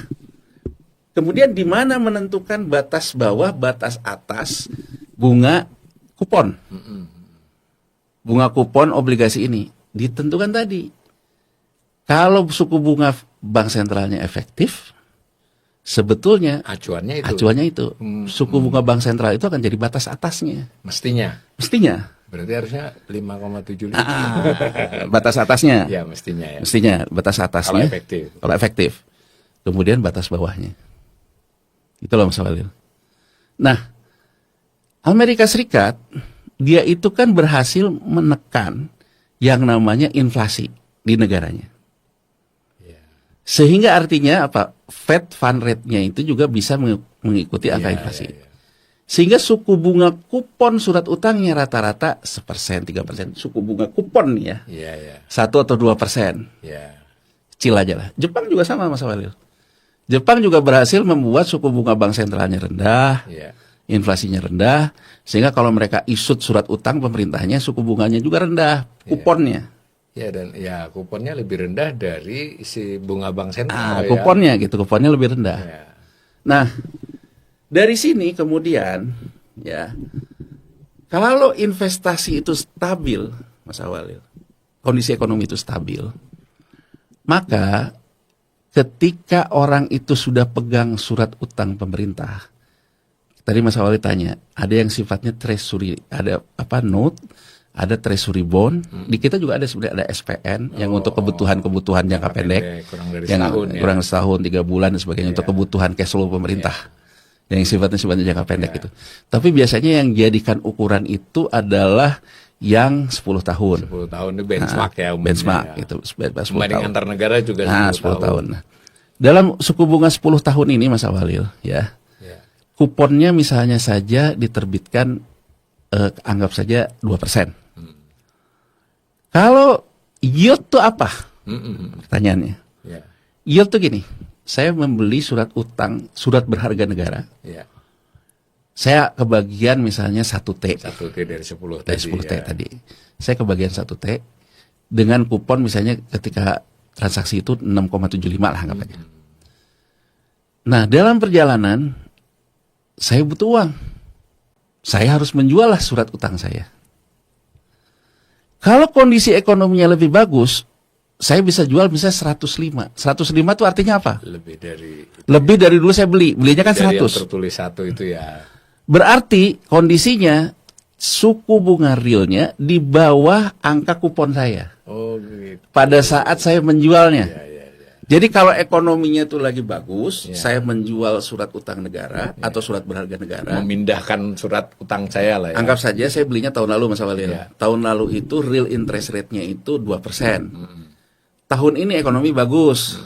kemudian di mana menentukan batas bawah, batas atas bunga kupon? Bunga kupon obligasi ini ditentukan tadi. Kalau suku bunga bank sentralnya efektif, Sebetulnya Acuannya itu. acuannya itu suku bunga bank sentral itu akan jadi batas atasnya. Mestinya. Berarti harusnya 5,75. Batas atasnya. Ya, mestinya ya. Mestinya batas atasnya. Kalau efektif. Kemudian batas bawahnya. Itulah Mas Walil. Nah, Amerika Serikat dia itu kan berhasil menekan yang namanya inflasi di negaranya. Sehingga artinya apa? Fed fund rate-nya itu juga bisa mengikuti angka inflasi. Sehingga suku bunga kupon surat utangnya rata-rata 1%, 3%. Suku bunga kupon nih ya. 1 atau 2%. Kecil aja lah. Jepang juga sama Mas Walil. Jepang juga berhasil membuat suku bunga bank sentralnya rendah, inflasinya rendah, sehingga kalau mereka isut surat utang pemerintahnya suku bunganya juga rendah, kuponnya. Dan kuponnya lebih rendah dari si bunga bank sentral. Kuponnya gitu, kuponnya lebih rendah. Nah, dari sini kemudian ya, kalau investasi itu stabil, Mas Walil, kondisi ekonomi itu stabil, maka ketika orang itu sudah pegang surat utang pemerintah, tadi Mas Walid tanya, ada yang sifatnya treasury, ada note, ada treasury bond. Di kita juga ada sebenarnya ada SPN yang untuk kebutuhan jangka pendek, yang kurang setahun, 3 bulan dan sebagainya untuk kebutuhan cash flow pemerintah, yang sifatnya jangka pendek itu. Tapi biasanya yang jadikan ukuran itu adalah yang 10 tahun. 10 tahun itu benchmark umumnya. Benchmark itu. Membanding antar negara juga 10 tahun. Nah, dalam suku bunga 10 tahun ini Mas Walil ya. Kuponnya misalnya saja diterbitkan anggap saja 2%. Kalau yield itu apa? Pertanyaannya. Yield itu gini, saya membeli surat utang, surat berharga negara. Saya kebagian misalnya 1T. 1T dari 10 dari 10T tadi. Saya kebagian 1T dengan kupon misalnya ketika transaksi itu 6,75 lah anggap aja. Nah, dalam perjalanan saya butuh uang. Saya harus menjual lah surat utang saya. Kalau kondisi ekonominya lebih bagus, saya bisa jual misalnya 105. 105 itu artinya apa? Lebih dari dulu saya beli. Belinya kan 100. Yang tertulis 1 itu ya. Berarti kondisinya suku bunga realnya di bawah angka kupon saya. Gitu. Pada saat saya menjualnya. Jadi kalau ekonominya itu lagi bagus, saya menjual surat utang negara atau surat berharga negara. Memindahkan surat utang saya lah ya. Anggap saja saya belinya tahun lalu Mas Walil. Tahun lalu itu real interest rate-nya itu 2%. Tahun ini ekonomi bagus.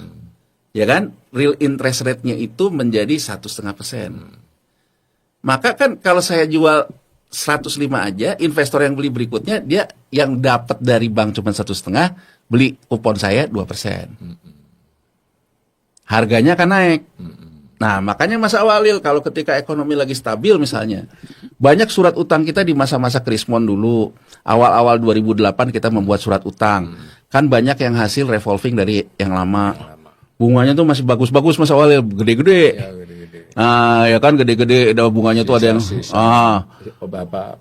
Ya kan? Real interest rate-nya itu menjadi 1,5%. Maka kan kalau saya jual 105 aja, investor yang beli berikutnya dia yang dapat dari bank cuma 1,5, beli kupon saya 2%. Harganya akan naik. Nah, makanya Mas Walil kalau ketika ekonomi lagi stabil misalnya, banyak surat utang kita di masa-masa Krismon dulu, awal-awal 2008 kita membuat surat utang. Kan banyak yang hasil revolving dari yang lama. Bunganya tuh masih bagus-bagus Mas Walil, gede-gede. Nah, ya kan gede-gede, bunganya tuh ada yang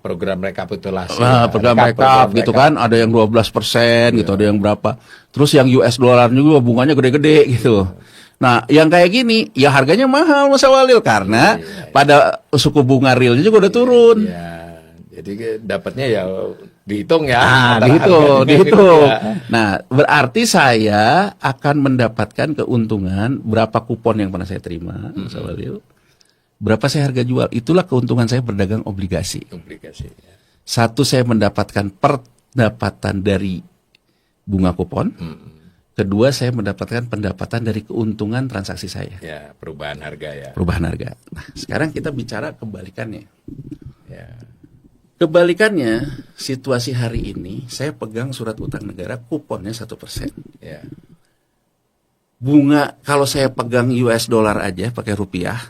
program rekapitulasi. Program rekap gitu kan, ada yang 12% gitu, ada yang berapa. Terus yang US dollar juga bunganya gede-gede gitu. Nah, yang kayak gini, ya harganya mahal Mas Walil karena pada suku bunga realnya juga udah turun. Jadi dapatnya ya dihitung ya. Dihitung. Nah, berarti saya akan mendapatkan keuntungan berapa kupon yang pernah saya terima, Mas Walil. Berapa saya harga jual. Itulah keuntungan saya berdagang obligasi. Satu, saya mendapatkan pendapatan dari bunga kupon. Kedua, saya mendapatkan pendapatan dari keuntungan transaksi saya. Ya, perubahan harga ya. Perubahan harga. Nah, sekarang kita bicara kebalikannya. Kebalikannya, situasi hari ini, saya pegang surat utang negara, kuponnya 1%. Bunga, kalau saya pegang US dollar aja, pakai rupiah,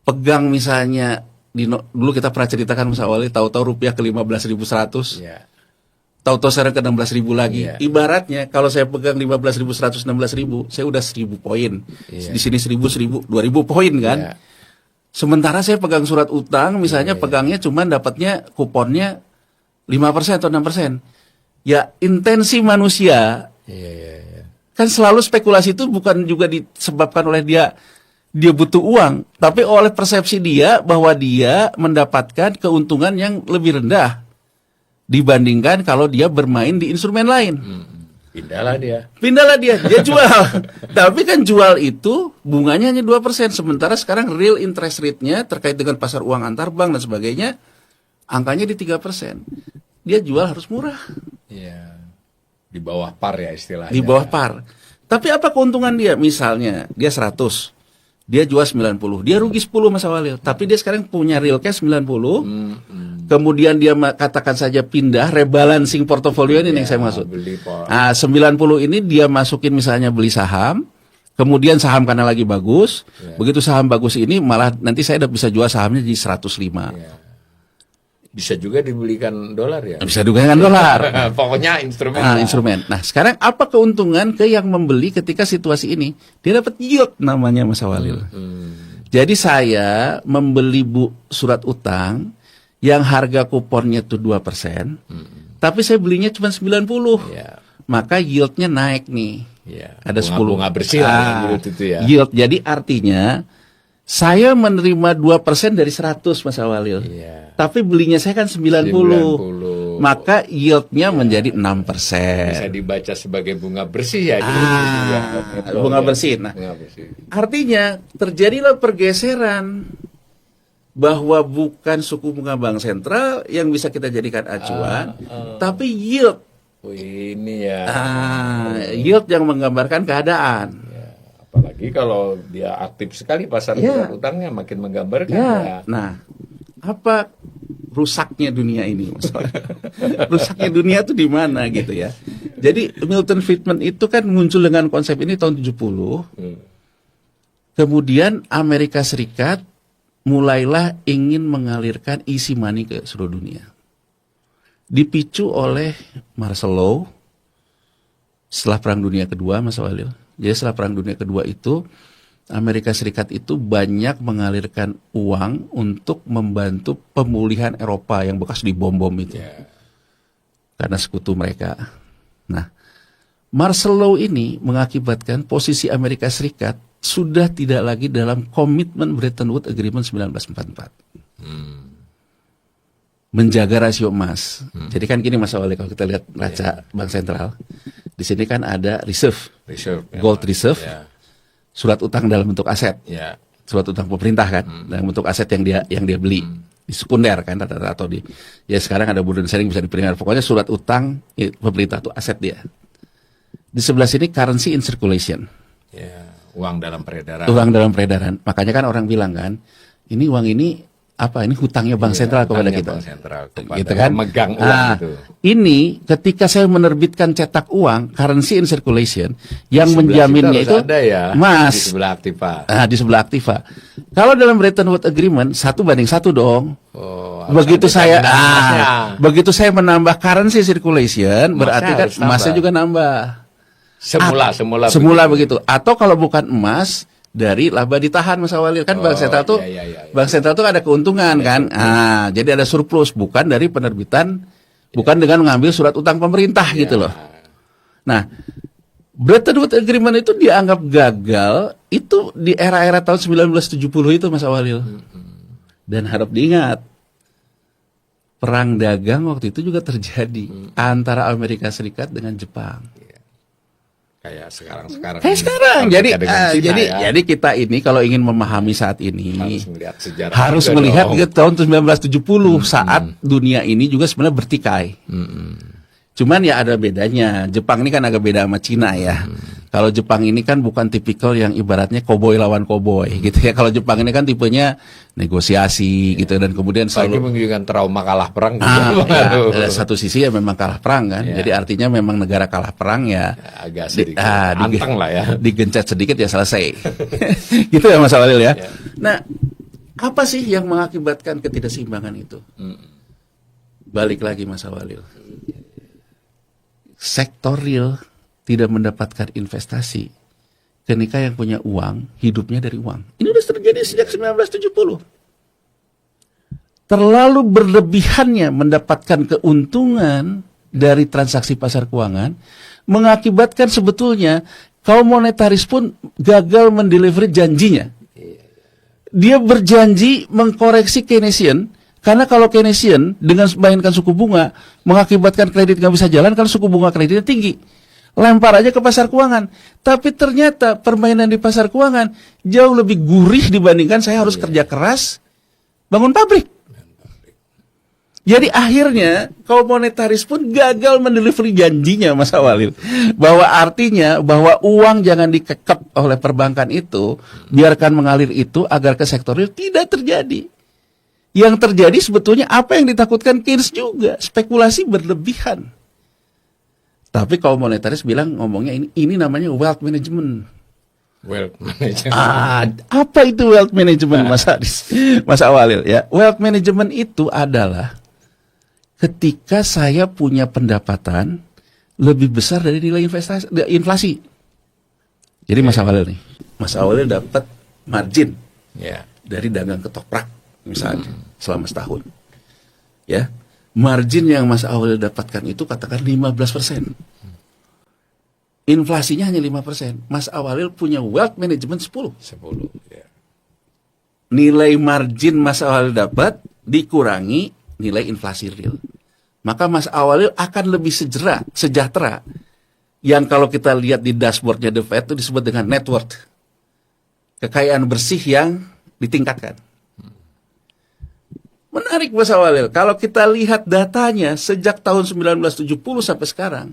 pegang misalnya, dulu kita pernah ceritakan Mas Walid, tahu-tahu rupiah ke 15.100. Tahu-tahu sekarang ke 16.000 lagi. Ibaratnya kalau saya pegang 15.100, 16.000, saya udah 1.000 poin. Di sini 1.000, 2.000 poin kan. Sementara saya pegang surat utang, misalnya pegangnya cuma dapatnya kuponnya 5% atau 6%. Ya, intensi manusia. Kan selalu spekulasi itu bukan juga disebabkan oleh dia dia butuh uang, tapi oleh persepsi dia bahwa dia mendapatkan keuntungan yang lebih rendah dibandingkan kalau dia bermain di instrumen lain. Pindahlah dia. Dia jual. Tapi kan jual itu bunganya hanya 2%, sementara sekarang real interest rate-nya terkait dengan pasar uang antar bank dan sebagainya angkanya di 3%. Dia jual harus murah. Iya. Di bawah par ya istilahnya. Di bawah par. Tapi apa keuntungan dia? Misalnya dia 100, dia jual 90, dia rugi 10 Mas Awalil. Tapi dia sekarang punya real cash 90. Kemudian dia katakan saja pindah rebalancing portofolio ini yang saya maksud. Nah, 90 ini dia masukin misalnya beli saham, kemudian saham karena lagi bagus, begitu saham bagus ini malah nanti saya udah bisa jual sahamnya di 105. Bisa juga dibelikan dolar ya. Bisa juga dengan dolar. Pokoknya instrumen. Instrumen. Nah, sekarang apa keuntungan ke yang membeli ketika situasi ini? Dia dapat yield namanya Mas Awalil. Jadi saya membeli surat utang yang harga kuponnya itu 2%, tapi saya belinya cuma 90. Maka yieldnya naik nih. Ada 10. Bunga bersih lah yield itu ya. Yield. Jadi artinya saya menerima 2% dari 100 Mas Awalil. Tapi belinya saya kan 90. Maka yieldnya menjadi 6%. Bisa dibaca sebagai bunga bersih ya. Bunga bersih. Nah, artinya terjadilah pergeseran bahwa bukan suku bunga bank sentral yang bisa kita jadikan acuan, tapi yield. Ini ya. Yield yang menggambarkan keadaan. Apalagi kalau dia aktif sekali pasar surat utangnya makin menggambarkan. Nah, apa rusaknya dunia ini, Mas? Rusaknya dunia itu di mana gitu ya? Jadi Milton Friedman itu kan muncul dengan konsep ini tahun 70. Kemudian Amerika Serikat mulailah ingin mengalirkan easy money ke seluruh dunia. Dipicu oleh Marshall Law setelah Perang Dunia Kedua, Mas Walil. Jadi setelah Perang Dunia Kedua itu, Amerika Serikat itu banyak mengalirkan uang untuk membantu pemulihan Eropa yang bekas dibom-bom itu. Karena sekutu mereka. Nah, Marshall Law ini mengakibatkan posisi Amerika Serikat sudah tidak lagi dalam komitmen Bretton Woods Agreement 1944. Menjaga rasio emas. Jadi kan gini Mas Awali, kalau kita lihat raca Bank Sentral, di sini kan ada reserve gold reserve, surat utang dalam bentuk aset, surat utang pemerintah kan, dalam bentuk aset yang dia beli di sekunder kan, atau di sekarang ada burden sharing bisa diperingat. Pokoknya surat utang pemerintah itu aset dia. Di sebelah sini currency in circulation. Uang dalam peredaran. Uang dalam peredaran. Makanya kan orang bilang kan, ini uang ini apa? Ini hutangnya Bank Sentral kepada kita. Bank Sentral kepada gitu kan? memegang uang itu. Ini ketika saya menerbitkan cetak uang, currency in circulation, yang menjaminnya itu emas. Di sebelah aktiva. Di sebelah aktiva. Kalau dalam Bretton Woods Agreement 1:1 dong. Begitu saya menambah currency circulation, berarti kan emasnya juga nambah. Semula begitu. Atau kalau bukan emas, dari laba ditahan Mas Awalil kan. Bank Sentral tuh Bank Sentral tuh ada keuntungan kan. Jadi ada surplus, bukan dari penerbitan, bukan dengan mengambil surat utang pemerintah gitu loh. Nah, Bretton Woods Agreement itu dianggap gagal itu di era-era tahun 1970 itu Mas Awalil. Dan harap diingat, perang dagang waktu itu juga terjadi antara Amerika Serikat dengan Jepang. Kayak sekarang. Jadi kita ini kalau ingin memahami saat ini harus melihat ke tahun 1970 saat dunia ini juga sebenarnya bertikai. Cuman ya ada bedanya. Jepang ini kan agak beda sama Cina ya. Kalau Jepang ini kan bukan tipikal yang ibaratnya koboi lawan koboi gitu ya. Kalau Jepang ini kan tipenya negosiasi gitu, dan kemudian selalu menunjukkan trauma kalah perang. Satu sisi ya memang kalah perang kan. Jadi artinya memang negara kalah perang ya agak sedikit anteng lah ya. Digencet sedikit ya selesai. Gitu ya Mas Walil ya. Nah, apa sih yang mengakibatkan ketidakseimbangan itu? Balik lagi Mas Walil. Sektor real tidak mendapatkan investasi ketika yang punya uang hidupnya dari uang. Ini sudah terjadi sejak 1970. Terlalu berlebihannya mendapatkan keuntungan dari transaksi pasar keuangan mengakibatkan sebetulnya kaum monetaris pun gagal mendeliver janjinya. Dia berjanji mengkoreksi Keynesian, karena kalau Keynesian dengan mainkan suku bunga mengakibatkan kredit nggak bisa jalan kalau suku bunga kreditnya tinggi. Lempar aja ke pasar keuangan. Tapi ternyata permainan di pasar keuangan jauh lebih gurih dibandingkan saya harus kerja keras bangun pabrik. Jadi akhirnya kaum monetaris pun gagal mendelivery janjinya Mas Awalil. Bahwa artinya bahwa uang jangan dikekep oleh perbankan itu, biarkan mengalir itu agar ke sektor real, tidak terjadi. Yang terjadi sebetulnya apa yang ditakutkan Keynes juga, spekulasi berlebihan. Tapi kaum monetaris bilang ngomongnya ini namanya wealth management. Wealth management. Apa itu wealth management Mas Haris? Mas Awalil ya. Wealth management itu adalah ketika saya punya pendapatan lebih besar dari nilai inflasi. Jadi Mas Awalil nih, Mas Awalil dapat margin dari dagang ketoprak misalnya selama setahun. Ya, margin yang Mas Awalil dapatkan itu katakan 15%. Inflasinya hanya 5%. Mas Awalil punya wealth management 10. Ya. Nilai margin Mas Awalil dapat dikurangi nilai inflasi real. Maka Mas Awalil akan lebih sejahtera. Yang kalau kita lihat di dashboardnya The Fed itu disebut dengan net worth. Kekayaan bersih yang ditingkatkan. Menarik Mas Awalil. Kalau kita lihat datanya sejak tahun 1970 sampai sekarang,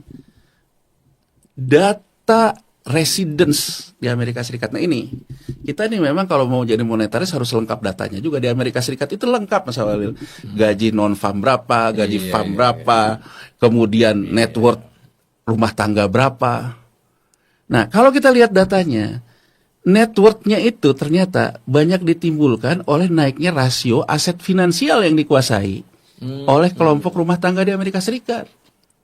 data residence di Amerika Serikat. Nah ini, kita nih memang kalau mau jadi monetaris harus lengkap datanya juga. Di Amerika Serikat itu lengkap Mas Awalil. Gaji non-farm berapa, gaji farm berapa, kemudian net worth rumah tangga berapa. Nah kalau kita lihat datanya, net worth-nya itu ternyata banyak ditimbulkan oleh naiknya rasio aset finansial yang dikuasai oleh kelompok rumah tangga di Amerika Serikat.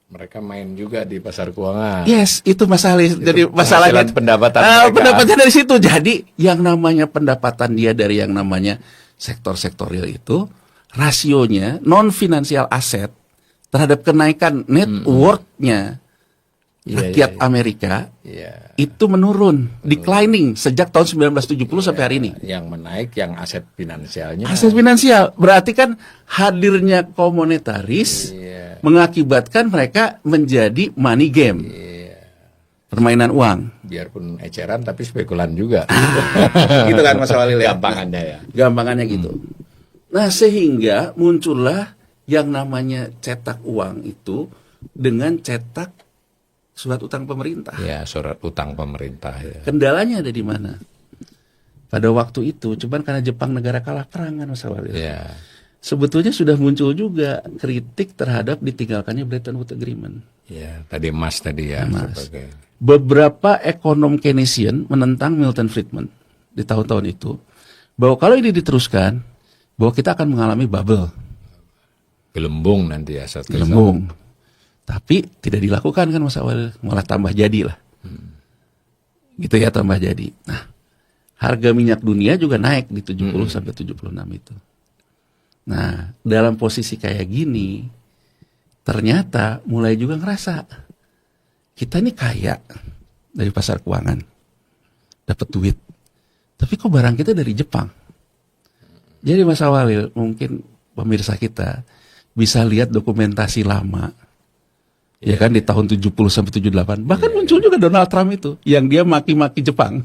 Mereka main juga di pasar keuangan. Yes, itu masalah. Jadi masalahnya pendapatan dari situ. Jadi yang namanya pendapatan dia dari yang namanya sektor-sektor real itu rasionya non finansial aset terhadap kenaikan net worth-nya rakyat Amerika itu menurun, declining sejak tahun 1970 sampai hari ini. Yang menaik yang aset finansialnya. Aset finansial berarti kan hadirnya kaum monetaris mengakibatkan mereka menjadi money game. Permainan uang. Biarpun eceran tapi spekulan juga. Gitu kan Mas Awalil ya. Gampangannya ya. Gampangannya gitu. Nah, sehingga muncullah yang namanya cetak uang itu dengan cetak surat utang pemerintah. Ya, surat utang pemerintah ya. Kendalanya ada di mana? Pada waktu itu, cuman karena Jepang negara kalah perang kan Mas Awalil. Ya. Sebetulnya sudah muncul juga kritik terhadap ditinggalkannya Bretton Woods Agreement. Ya, tadi Mas tadi ya. Beberapa ekonom Keynesian menentang Milton Friedman di tahun-tahun itu bahwa kalau ini diteruskan, bahwa kita akan mengalami bubble. Gelembung nanti ya. Gelembung. Tapi tidak dilakukan kan Mas Awalil, malah tambah jadi lah. Gitu ya, tambah jadi. Nah, harga minyak dunia juga naik di 70 sampai 76 itu. Nah, dalam posisi kayak gini, ternyata mulai juga ngerasa kita ini kaya dari pasar keuangan, dapat duit. Tapi kok barang kita dari Jepang? Jadi Mas Awalil, mungkin pemirsa kita bisa lihat dokumentasi lama. Ya kan di tahun 70 sampai 78. Bahkan muncul juga Donald Trump itu yang dia maki-maki Jepang.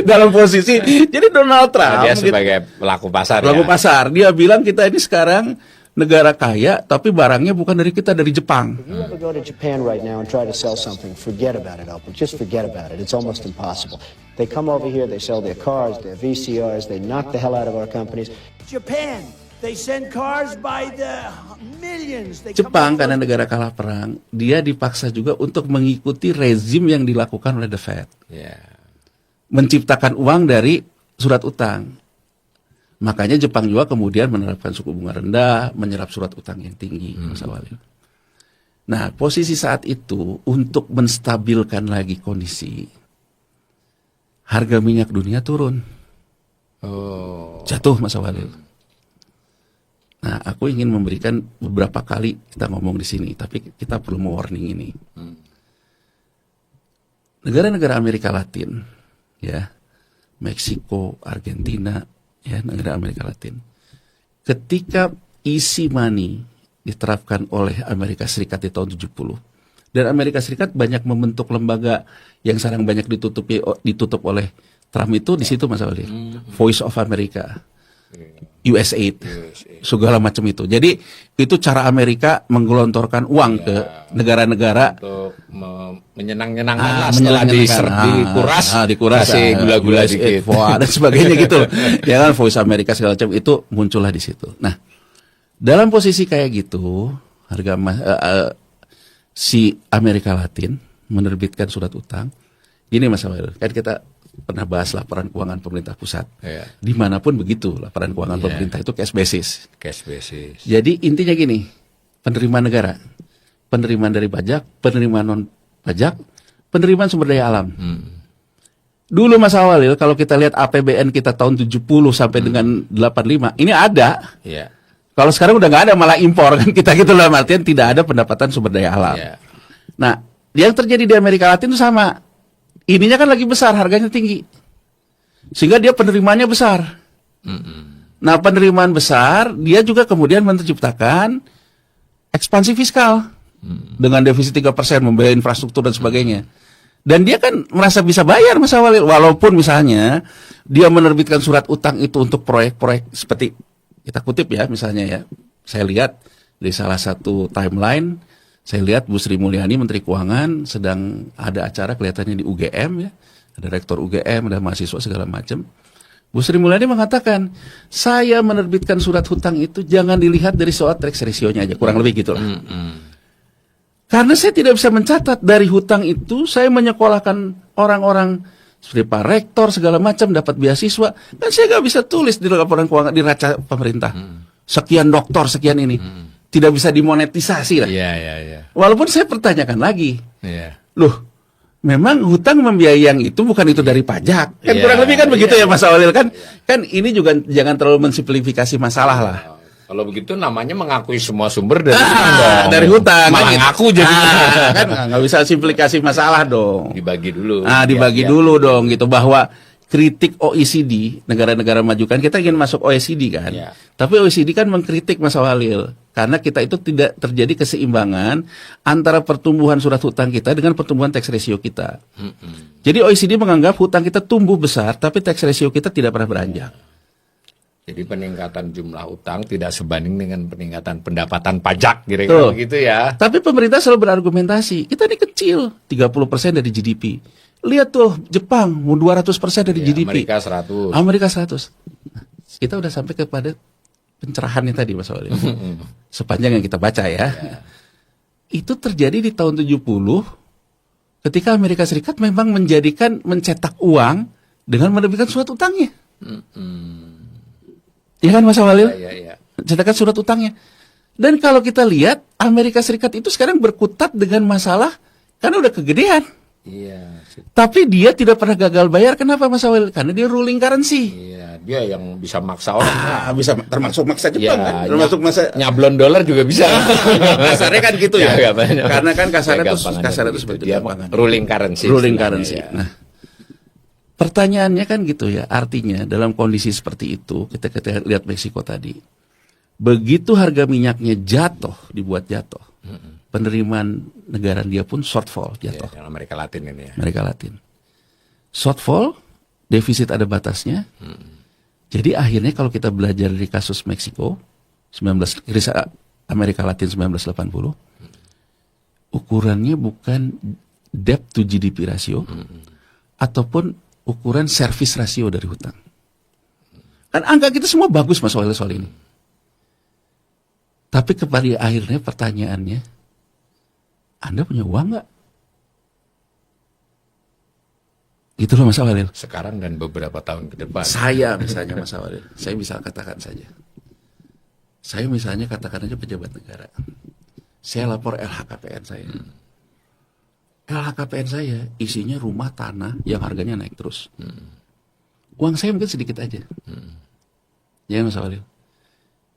Dalam posisi jadi Donald Trump dia sebagai pelaku pasar. Pelaku pasar. Dia bilang kita ini sekarang negara kaya tapi barangnya bukan dari kita, dari Jepang. If you ever go to Japan right now and try to sell something, forget about it, Albert. Just forget about it. It's almost impossible. They come over here, they sell their cars, their VCRs, they knock the hell out of our companies. Japan, they send cars by the millions. Jepang karena negara kalah perang, dia dipaksa juga untuk mengikuti rezim yang dilakukan oleh The Fed. Menciptakan uang dari surat utang. Makanya Jepang juga kemudian menerapkan suku bunga rendah, menyerap surat utang yang tinggi, Mas Awalil. Nah, posisi saat itu untuk menstabilkan lagi kondisi, harga minyak dunia turun. Jatuh, Mas Awalil. Nah, aku ingin memberikan beberapa kali kita ngomong di sini, tapi kita perlu warning ini. Negara-negara Amerika Latin, ya, Meksiko, Argentina, ya negara Amerika Latin. Ketika easy money diterapkan oleh Amerika Serikat di tahun 70, dan Amerika Serikat banyak membentuk lembaga yang sekarang banyak ditutup oleh Trump itu di situ Mas Walid. Voice of America, USAID, segala macam itu. Jadi itu cara Amerika menggelontorkan uang ke negara-negara untuk menyenang-nyenangkan lah setelah dikuras kasih gula-gula dikit dan sebagainya gitu. Ya kan, Voice America segala macam itu muncullah di situ. Nah, dalam posisi kayak gitu, si Amerika Latin menerbitkan surat utang. Gini Mas Awel, kan kita pernah bahas laporan keuangan pemerintah pusat. Ya. Dimanapun begitu, laporan keuangan pemerintah itu cash basis. Cash basis. Jadi intinya gini, penerimaan negara, penerimaan dari pajak, penerimaan non pajak, penerimaan sumber daya alam. Dulu Mas Awalil, kalau kita lihat APBN kita tahun 70 sampai dengan 85, ini ada. Iya. Kalau sekarang udah nggak ada, malah impor kan kita gitu lah, artian tidak ada pendapatan sumber daya alam. Iya. Nah, yang terjadi di Amerika Latin itu sama. Ininya kan lagi besar, harganya tinggi. Sehingga dia penerimaannya besar. Nah, penerimaan besar, dia juga kemudian menciptakan ekspansi fiskal. Dengan defisit 3%, membiayai infrastruktur dan sebagainya. Dan dia kan merasa bisa bayar Mas Awalil. Walaupun misalnya, dia menerbitkan surat utang itu untuk proyek-proyek seperti, kita kutip ya misalnya ya. Saya lihat di salah satu timeline, saya lihat Bu Sri Mulyani Menteri Keuangan sedang ada acara kelihatannya di UGM ya. Ada rektor UGM, ada mahasiswa segala macam. Bu Sri Mulyani mengatakan, saya menerbitkan surat hutang itu jangan dilihat dari soal tax ratio-nya aja, kurang lebih gitu lah. Karena saya tidak bisa mencatat dari hutang itu, saya menyekolahkan orang-orang seperti Pak Rektor segala macam dapat beasiswa, dan saya nggak bisa tulis di laporan keuangan di raca pemerintah. Sekian doktor, sekian ini. Tidak bisa dimonetisasi lah. Iya. Walaupun saya pertanyakan lagi, Iya. loh, memang hutang membiayai yang itu bukan itu dari pajak, kan Iya, kurang lebih kan begitu iya, ya Mas Awalil kan? Kan ini juga jangan terlalu mensimplifikasi masalah lah. Kalau begitu namanya mengakui semua sumber dari hutang dong. Dari hutang. Malah kan ngaku jadi. kan nggak bisa simplifikasi masalah dong. Dibagi dulu. Dibagi dulu dong gitu, bahwa kritik OECD, negara-negara maju kan kita ingin masuk OECD kan. Ya. Tapi OECD kan mengkritik Mas Walil karena kita itu tidak terjadi keseimbangan antara pertumbuhan surat hutang kita dengan pertumbuhan tax ratio kita. Jadi OECD menganggap hutang kita tumbuh besar tapi tax ratio kita tidak pernah beranjak. Jadi peningkatan jumlah utang tidak sebanding dengan peningkatan pendapatan pajak kira-kira begitu ya. Tapi pemerintah selalu berargumentasi, kita ini kecil, 30% dari GDP. Lihat tuh Jepang, 200% dari GDP. Amerika 100. Amerika 100. Kita udah sampai kepada pencerahannya tadi Mas Walid. Sepanjang yang kita baca ya. Itu terjadi di tahun 70 ketika Amerika Serikat memang mencetak uang dengan menerbitkan surat utangnya. Ya kan Mas Walid? Iya. Mencetakkan surat utangnya. Dan kalau kita lihat Amerika Serikat itu sekarang berkutat dengan masalah karena udah kegedean. Iya. Tapi dia tidak pernah gagal bayar. Kenapa Mas Awel? Karena dia ruling currency. Iya, dia yang bisa maksa orang. Bisa termasuk maksa Jepang Ya, kan? Termasuk masa nyablon dolar juga bisa. kasarnya kan gitu ya. Gampang. Karena kan kasarnya Ya, itu gampangannya seperti dia gampangan. ruling currency. Ruling istilahnya, currency. ya. Nah, pertanyaannya kan gitu ya. Artinya dalam kondisi seperti itu, kita lihat Meksiko tadi. Begitu harga minyaknya dibuat jatuh. Penerimaan negara dia pun shortfall jatuh. Ya, yang Amerika Latin ini ya. Amerika Latin. Shortfall, defisit ada batasnya. Jadi akhirnya kalau kita belajar dari kasus Meksiko, krisis Amerika Latin 1980, ukurannya bukan debt to GDP ratio, ataupun ukuran service ratio dari hutang. Kan angka kita semua bagus Mas soal ini. Tapi kepada akhirnya pertanyaannya, Anda punya uang nggak? Gitu loh Mas Awalil. Sekarang dan beberapa tahun ke depan. Saya misalnya Mas Awalil, saya bisa katakan saja. Saya misalnya katakan aja pejabat negara. Saya lapor LHKPN saya. LHKPN saya isinya rumah, tanah yang harganya naik terus. Uang saya mungkin sedikit aja. Ya Mas Awalil.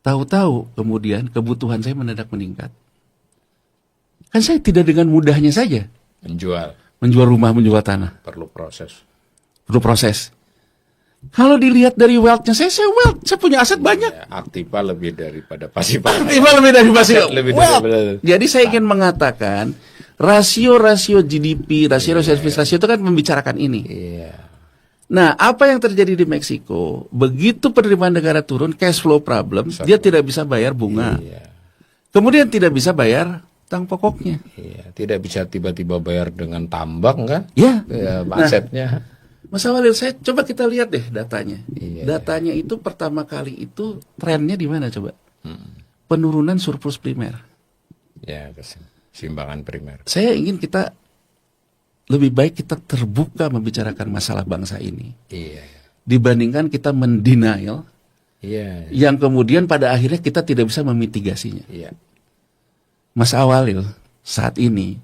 Tahu-tahu kemudian kebutuhan saya mendadak meningkat. Kan saya tidak dengan mudahnya saja Menjual. menjual rumah, menjual tanah. Perlu proses. Perlu proses. Kalau dilihat dari wealth-nya saya wealth, saya punya aset banyak. Ya, aktiva lebih daripada pasifan. Aktiva lebih dari pasif. Lebih Wealth. daripada- Jadi saya ingin mengatakan rasio-rasio GDP, rasio-rasio service rasio itu kan membicarakan ini. Iya. Nah, apa yang terjadi di Meksiko? Begitu penerimaan negara turun, cash flow problem, dia tidak bisa bayar bunga. Iya. Kemudian tidak bisa bayar utang pokoknya. Iya, tidak bisa tiba-tiba bayar dengan tambang kan? Ya. Ya, asetnya. Mas Walil, saya coba kita lihat deh datanya. Iya. Datanya itu pertama kali itu trennya di mana coba? Penurunan surplus primer. Ya, keseimbangan primer. Saya ingin kita lebih baik kita terbuka membicarakan masalah bangsa ini Iya. dibandingkan kita mendenial Iya. yang kemudian pada akhirnya kita tidak bisa memitigasinya. Iya. Mas Awalil, saat ini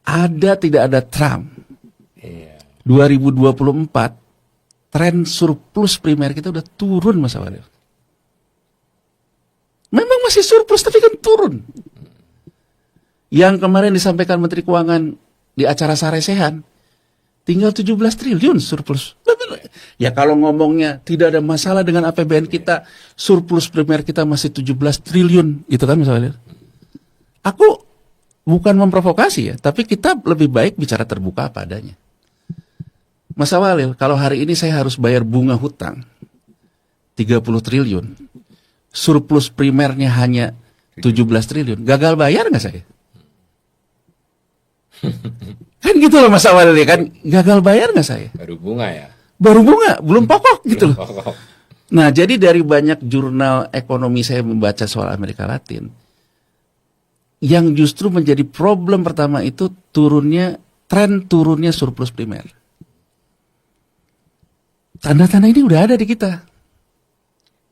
tidak ada Trump. Iya. 2024 tren surplus primer kita udah turun, Mas Awalil. Memang masih surplus tapi kan turun. Yang kemarin disampaikan Menteri Keuangan di acara Saresehan, tinggal 17 triliun surplus. Ya kalau ngomongnya tidak ada masalah dengan APBN kita, surplus primer kita masih 17 triliun, gitu kan Mas Awalil. Aku bukan memprovokasi ya, tapi kita lebih baik bicara terbuka apa adanya. Mas Awalil, kalau hari ini saya harus bayar bunga hutang 30 triliun, surplus primernya hanya 17 triliun, gagal bayar nggak saya? Kan gitu loh Mas Awalil, ya kan gagal bayar nggak saya? Baru bunga ya. Baru bunga, belum pokok gitu loh. Pokok. Nah, jadi dari banyak jurnal ekonomi saya membaca soal Amerika Latin, yang justru menjadi problem pertama itu tren turunnya surplus primer. Tanda-tanda ini udah ada di kita.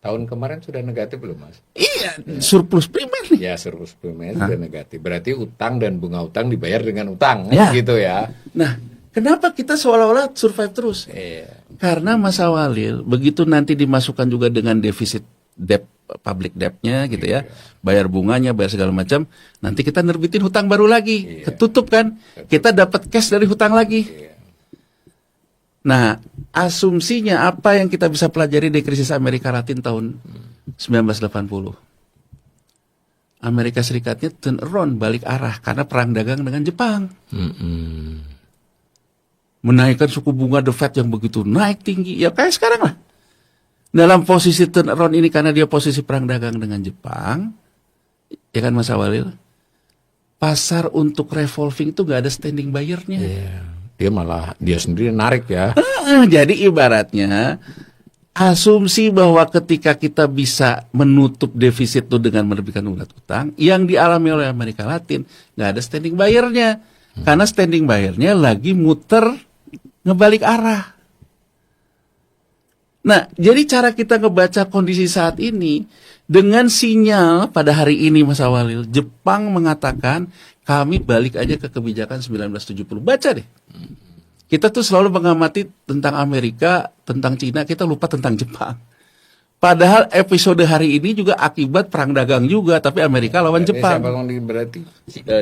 Tahun kemarin sudah negatif belum, Mas? Iya, surplus primer nih. Ya, surplus primer sudah negatif. Berarti utang dan bunga utang dibayar dengan utang, Ya. gitu ya. Nah, kenapa kita seolah-olah survive terus? Iya. Karena Mas Awalil, begitu nanti dimasukkan juga dengan defisit debt, public debt-nya gitu ya, bayar bunganya, bayar segala macam, nanti kita nerbitin hutang baru lagi, ketutup kan, kita dapat cash dari hutang lagi. Nah, asumsinya apa yang kita bisa pelajari dari krisis Amerika Latin tahun 1980? Amerika Serikatnya turn around, balik arah karena perang dagang dengan Jepang. Menaikkan suku bunga The Fed yang begitu naik tinggi, ya kayak sekarang lah. Dalam posisi turn around ini karena dia posisi perang dagang dengan Jepang, ya kan Mas Awalil, pasar untuk revolving itu gak ada standing buyer-nya. Iya. Dia sendiri narik ya. Jadi ibaratnya asumsi bahwa ketika kita bisa menutup defisit itu dengan menerbitkan surat utang, yang dialami oleh Amerika Latin nggak ada standing buyer-nya, karena standing buyer-nya lagi muter ngebalik arah. Nah, jadi cara kita ngebaca kondisi saat ini dengan sinyal pada hari ini Mas Awalil, Jepang mengatakan kami balik aja ke kebijakan 1970. Baca deh. Kita tuh selalu mengamati tentang Amerika, tentang Cina, kita lupa tentang Jepang. Padahal episode hari ini juga akibat perang dagang juga, tapi Amerika lawan Jepang. Berarti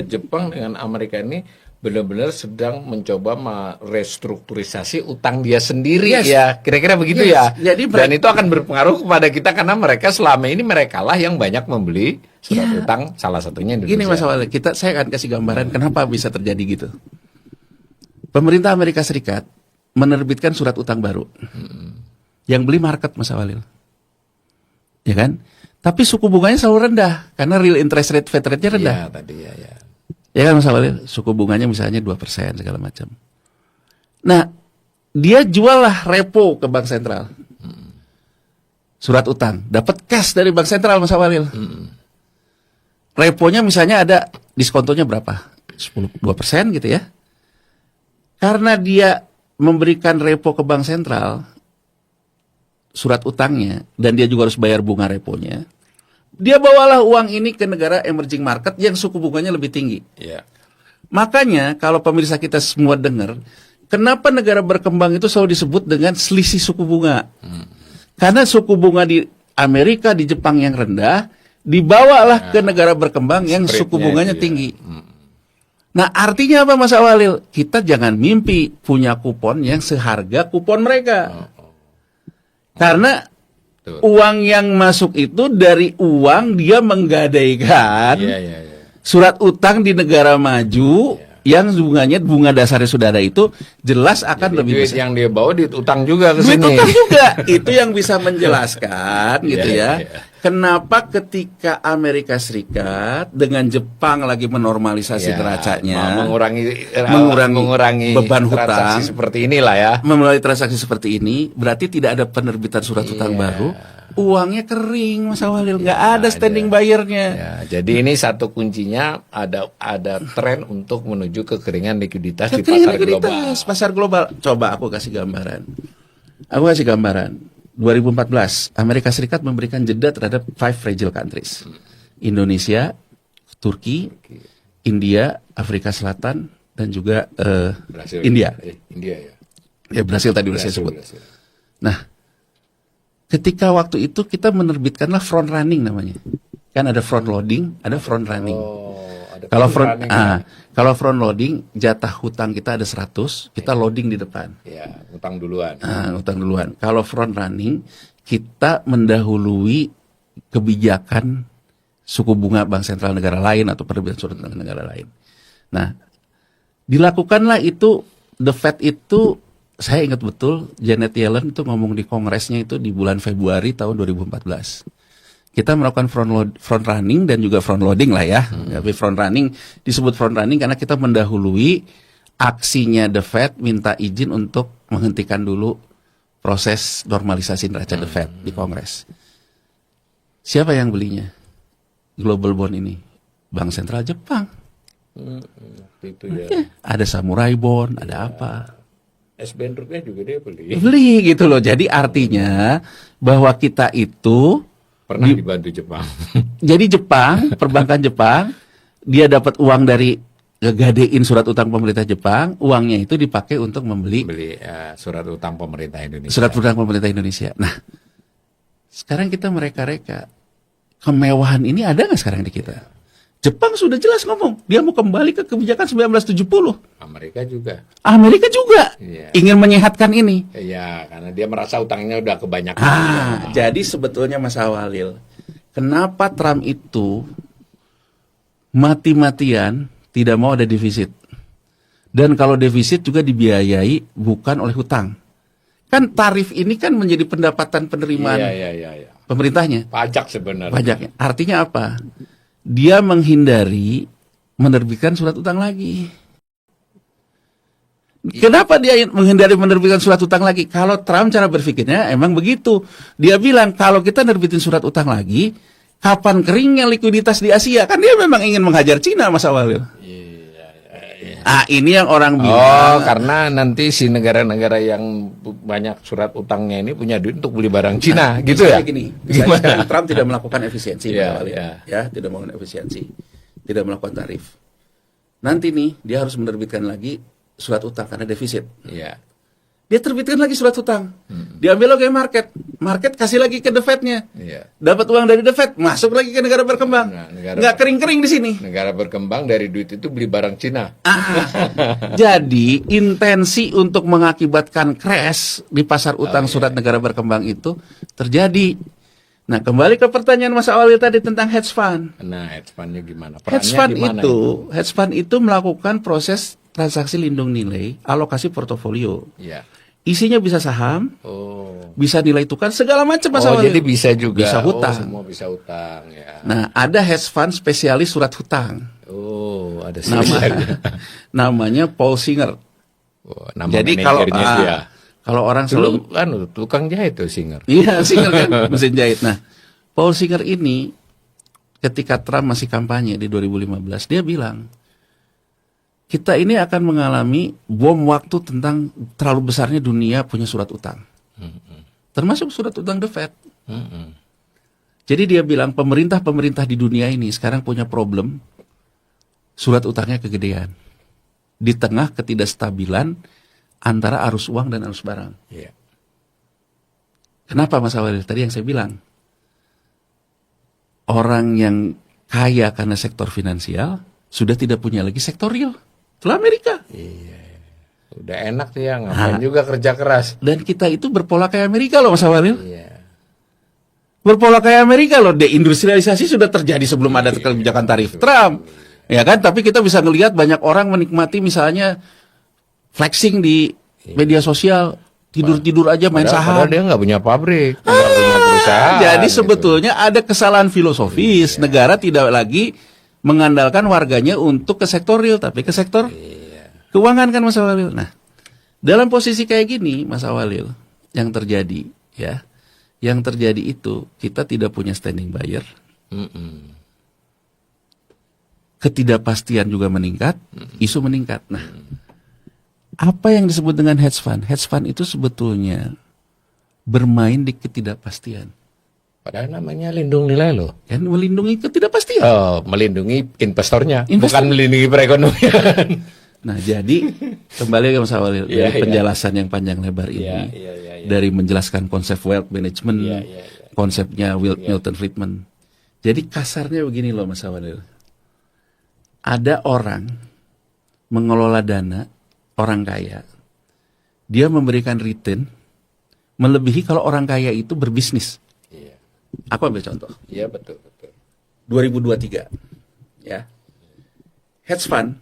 Jepang dengan Amerika ini benar-benar sedang mencoba merestrukturisasi utang dia sendiri. Yes. Ya. Kira-kira begitu Yes. ya. Jadi Dan itu akan berpengaruh kepada kita karena mereka selama ini merekalah yang banyak membeli surat Ya. utang, salah satunya Indonesia. Gini Mas Awalil, saya akan kasih gambaran kenapa bisa terjadi gitu. Pemerintah Amerika Serikat menerbitkan surat utang baru. Yang beli market Mas Awalil. Ya kan? Tapi suku bunganya selalu rendah karena real interest rate Fed rate-nya rendah. Ya, tadi ya. Ya kan Mas Awalil, suku bunganya misalnya 2% segala macam. Nah, dia jual lah repo ke bank sentral. Surat utang, dapat cash dari bank sentral Mas Awalil. Reponya misalnya ada diskontonya berapa? 2% gitu ya. Karena dia memberikan repo ke bank sentral, surat utangnya, dan dia juga harus bayar bunga reponya, dia bawalah uang ini ke negara emerging market yang suku bunganya lebih tinggi. Ya. Makanya kalau pemirsa kita semua dengar, kenapa negara berkembang itu selalu disebut dengan selisih suku bunga? Karena suku bunga di Amerika, di Jepang yang rendah, dibawalah ke negara berkembang yang suku bunganya tinggi. Nah, artinya apa Mas Awalil? Kita jangan mimpi punya kupon yang seharga kupon mereka. Karena Betul. uang yang masuk itu dari uang dia menggadaikan Iya, iya, iya. surat utang di negara maju yang bunga dasarnya sudah ada itu jelas akan Jadi lebih duit besar. yang dia bawa duit utang juga ke Duit sini. utang juga itu yang bisa menjelaskan gitu Iya, ya. iya. Kenapa ketika Amerika Serikat dengan Jepang lagi menormalisasi Ya, neracanya, mengurangi beban transaksi hutang, seperti inilah ya. melalui transaksi seperti ini, berarti tidak ada penerbitan surat utang Iya. baru, uangnya kering, Mas Awalil, nggak Iya, ada standing ada. buyer-nya. Ya, jadi ini satu kuncinya ada tren untuk menuju kekeringan likuiditas di Kekeringan pasar global. likuiditas, pasar global. Coba aku kasih gambaran. 2014, Amerika Serikat memberikan jeda terhadap 5 fragile countries. Indonesia, Turki, India, Afrika Selatan, dan juga Brasil. India. India ya. Ya, Brasil tadi sudah saya sebut. Brasil. Nah, ketika waktu itu kita menerbitkanlah front running namanya. Kan ada front loading, ada front running. Ada Kalau running ya. kalau front loading jatah hutang kita ada 100, kita loading di depan. Ya, utang duluan. Utang duluan. Kalau front running kita mendahului kebijakan suku bunga bank sentral negara lain atau penerbitan surat utang negara lain. Nah, dilakukanlah itu, the Fed itu saya ingat betul Janet Yellen itu ngomong di kongresnya itu di bulan Februari tahun 2014. Kita melakukan front running dan juga front loading lah ya. Tapi front running disebut front running karena kita mendahului aksinya The Fed minta izin untuk menghentikan dulu proses normalisasi neraca The Fed di Kongres. Siapa yang belinya? Global bond ini. Bank Sentral Jepang. Itu ya. Ada samurai bond, ada apa. SBN rupiah juga dia beli. Beli gitu loh. Jadi artinya bahwa kita itu Pernah dibantu Jepang. jadi Jepang, perbankan Jepang, dia dapat uang dari ngegadein surat utang pemerintah Jepang, uangnya itu dipakai untuk membeli Beli surat utang pemerintah Indonesia. surat utang pemerintah Indonesia. Nah, sekarang kita mereka-reka, kemewahan ini ada nggak sekarang di kita? Jepang sudah jelas ngomong, dia mau kembali ke kebijakan 1970. Amerika juga. Amerika juga Iya. ingin menyehatkan ini. Ya, karena dia merasa utangnya udah kebanyakan. Jadi sebetulnya Mas Awalil, kenapa Trump itu mati-matian tidak mau ada defisit? Dan kalau defisit juga dibiayai bukan oleh hutang. Kan tarif ini kan menjadi pendapatan penerimaan Iya. pemerintahnya, Pajak sebenarnya. pajaknya. Artinya apa? Dia menghindari menerbitkan surat utang lagi. Kenapa dia menghindari menerbitkan surat utang lagi? Kalau Trump cara berpikirnya emang begitu. Dia bilang kalau kita nerbitin surat utang lagi, kapan keringnya likuiditas di Asia? Kan dia memang ingin menghajar Cina, Mas Awalil. Ini yang orang bilang. Oh, karena nanti si negara-negara yang banyak surat utangnya ini punya duit untuk beli barang Cina, gitu ya? Misalnya gini, misalnya sekarang Trump tidak melakukan efisiensi, Iya, Mas Awalil. iya. Ya, tidak melakukan efisiensi, tidak melakukan tarif. Nanti nih dia harus menerbitkan lagi surat utang karena defisit. Iya. Dia terbitkan lagi surat utang. Diambil lagi market kasih lagi ke The Fed-nya. Iya. Dapat uang dari The Fed, masuk lagi ke negara berkembang. Nah, negara Nggak kering-kering di sini. Negara berkembang dari duit itu beli barang Cina. Jadi intensi untuk mengakibatkan crash di pasar utang surat negara berkembang itu terjadi. Nah, kembali ke pertanyaan Mas Awalil tadi tentang hedge fund. Nah, hedge fund-nya gimana? Hedge fund itu melakukan proses transaksi lindung nilai, alokasi portofolio. Iya. Isinya bisa saham, Oh. bisa nilai tukar, segala macam Mas Oh, Awalil. jadi bisa juga. Bisa hutang. Oh, semua bisa hutang ya. Nah, ada hedge fund spesialis surat hutang. Oh, ada Namanya Paul Singer. Oh, nama Jadi kalau manajernya dia. kalau orang Dulu selalu kan tukang jahit tuh Singer. iya Singer kan mesin jahit. Nah, Paul Singer ini ketika Trump masih kampanye di 2015 dia bilang kita ini akan mengalami bom waktu tentang terlalu besarnya dunia punya surat utang. Termasuk surat utang The Fed. Jadi dia bilang pemerintah-pemerintah di dunia ini sekarang punya problem surat utangnya kegedean. Di tengah ketidakstabilan antara arus uang dan arus barang. Iya. Kenapa Mas Awalil? Tadi yang saya bilang. Orang yang kaya karena sektor finansial sudah tidak punya lagi sektor real. Itulah Amerika. Udah enak tuh ya, ngapain juga kerja keras. Dan kita itu berpola kayak Amerika loh Mas Awalil. Iya. Berpola kayak Amerika loh. Deindustrialisasi sudah terjadi sebelum ada kebijakan tarif Trump. Ya kan, tapi kita bisa ngelihat banyak orang menikmati misalnya flexing di media sosial, tidur-tidur aja main saham. Padahal dia nggak punya pabrik, nggak punya perusahaan. Jadi gitu. sebetulnya ada kesalahan filosofis. Negara tidak lagi mengandalkan warganya untuk ke sektor real, tapi ke sektor keuangan kan Mas Awalil. Nah, dalam posisi kayak gini Mas Awalil, yang terjadi ya, yang terjadi itu kita tidak punya standing buyer. Ketidakpastian juga meningkat, isu meningkat. Nah, apa yang disebut dengan hedge fund? Hedge fund itu sebetulnya bermain di ketidakpastian. Padahal namanya lindung nilai loh. Kan melindungi ketidakpastian. Oh, melindungi investornya, Investor. bukan melindungi perekonomian. Nah, jadi kembali ke Mas Awalil Iya, dari penjelasan yang panjang lebar ini, Iya. dari menjelaskan konsep wealth management, Iya. konsepnya Milton Friedman. Jadi kasarnya begini loh Mas Awalil. Ada orang mengelola dana, orang kaya, dia memberikan return melebihi kalau orang kaya itu berbisnis. Iya. Aku ambil contoh. Iya, betul. 2023, ya, hedge fund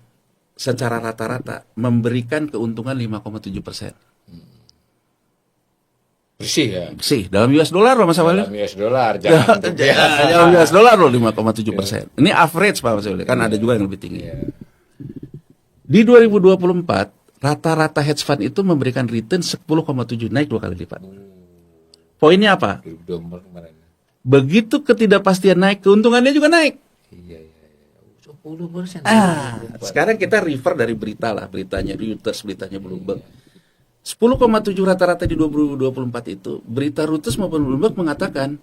secara rata-rata memberikan keuntungan 5,7%. Bersih ya. Sih, dalam US dollar loh Mas Awalil. Dalam US dollar, jangan untuk Dalam US dollar loh 5,7%. Ini average Pak Mas Awalil, kan ada juga yang lebih tinggi. Di 2024, rata-rata hedge fund itu memberikan return 10,7, naik 2 kali lipat. Poinnya apa? 2024 kemarin. Begitu ketidakpastian naik, keuntungannya juga naik. Iya. 10%. Sekarang kita refer dari berita lah, beritanya Reuters, beritanya Bloomberg. 10,7 rata-rata di 2024 itu, berita Reuters maupun Bloomberg mengatakan,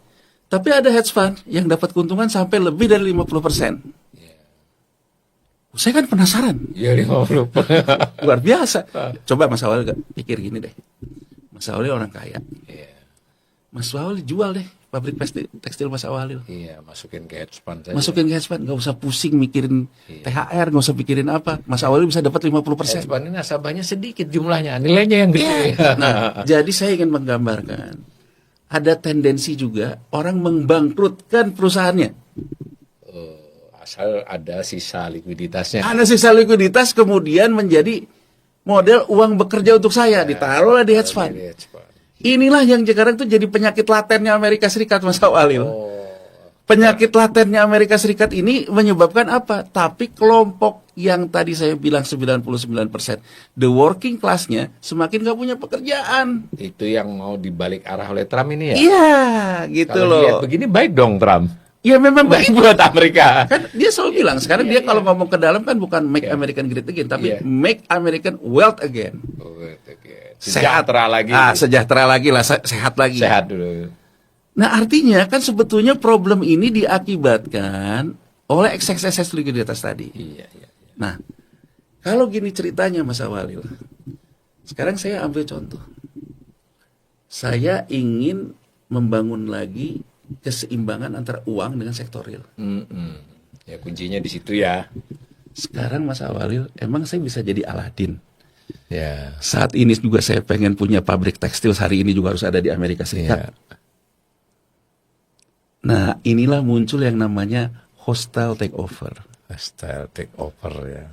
tapi ada hedge fund yang dapat keuntungan sampai lebih dari 50%. Saya kan penasaran. Iya, 50. Luar biasa. Coba Mas Awalil pikir gini deh. Mas Awalil orang kaya. Mas Awalil jual deh pabrik tekstil Mas Awalil. Iya, masukin ke hedge fund saja. Masukin ke hedge fund, nggak usah pusing mikirin THR, nggak usah pikirin apa. Mas Awalil bisa dapat 50%. Hedge fund ini nasabahnya sedikit jumlahnya, nilainya yang gede. Nah, jadi saya ingin menggambarkan ada tendensi juga orang membangkrutkan perusahaannya. Asal ada sisa likuiditasnya. Ada sisa likuiditas kemudian menjadi model uang bekerja untuk saya, ditaruhlah di hedge fund. Inilah yang sekarang tuh jadi penyakit latennya Amerika Serikat Mas Awalil. Penyakit latennya Amerika Serikat ini menyebabkan apa? Tapi kelompok yang tadi saya bilang 99%, the working class-nya semakin gak punya pekerjaan. Itu yang mau dibalik arah oleh Trump ini ya? Iya, gitu Kalau dilihat loh. begini baik dong Trump. Ya memang Baik begitu. buat Amerika. Kan dia selalu bilang, sekarang dia kalau ngomong ke dalam kan bukan make American great again, tapi make American wealth again. Sejahtera lagi. Sejahtera lagi lah, sehat lagi. Sehat dulu. Nah artinya kan sebetulnya problem ini diakibatkan oleh ekses likuiditas tadi. Iya. Nah, kalau gini ceritanya Mas Awalil, sekarang saya ambil contoh. Saya ingin membangun lagi keseimbangan antara uang dengan sektor real. Ya kuncinya di situ ya. Sekarang Mas Awalil, emang saya bisa jadi Aladin. Ya. Saat ini juga saya pengen punya pabrik tekstil, hari ini juga harus ada di Amerika Serikat. Ya. Nah, inilah muncul yang namanya hostile takeover. Hostile takeover ya.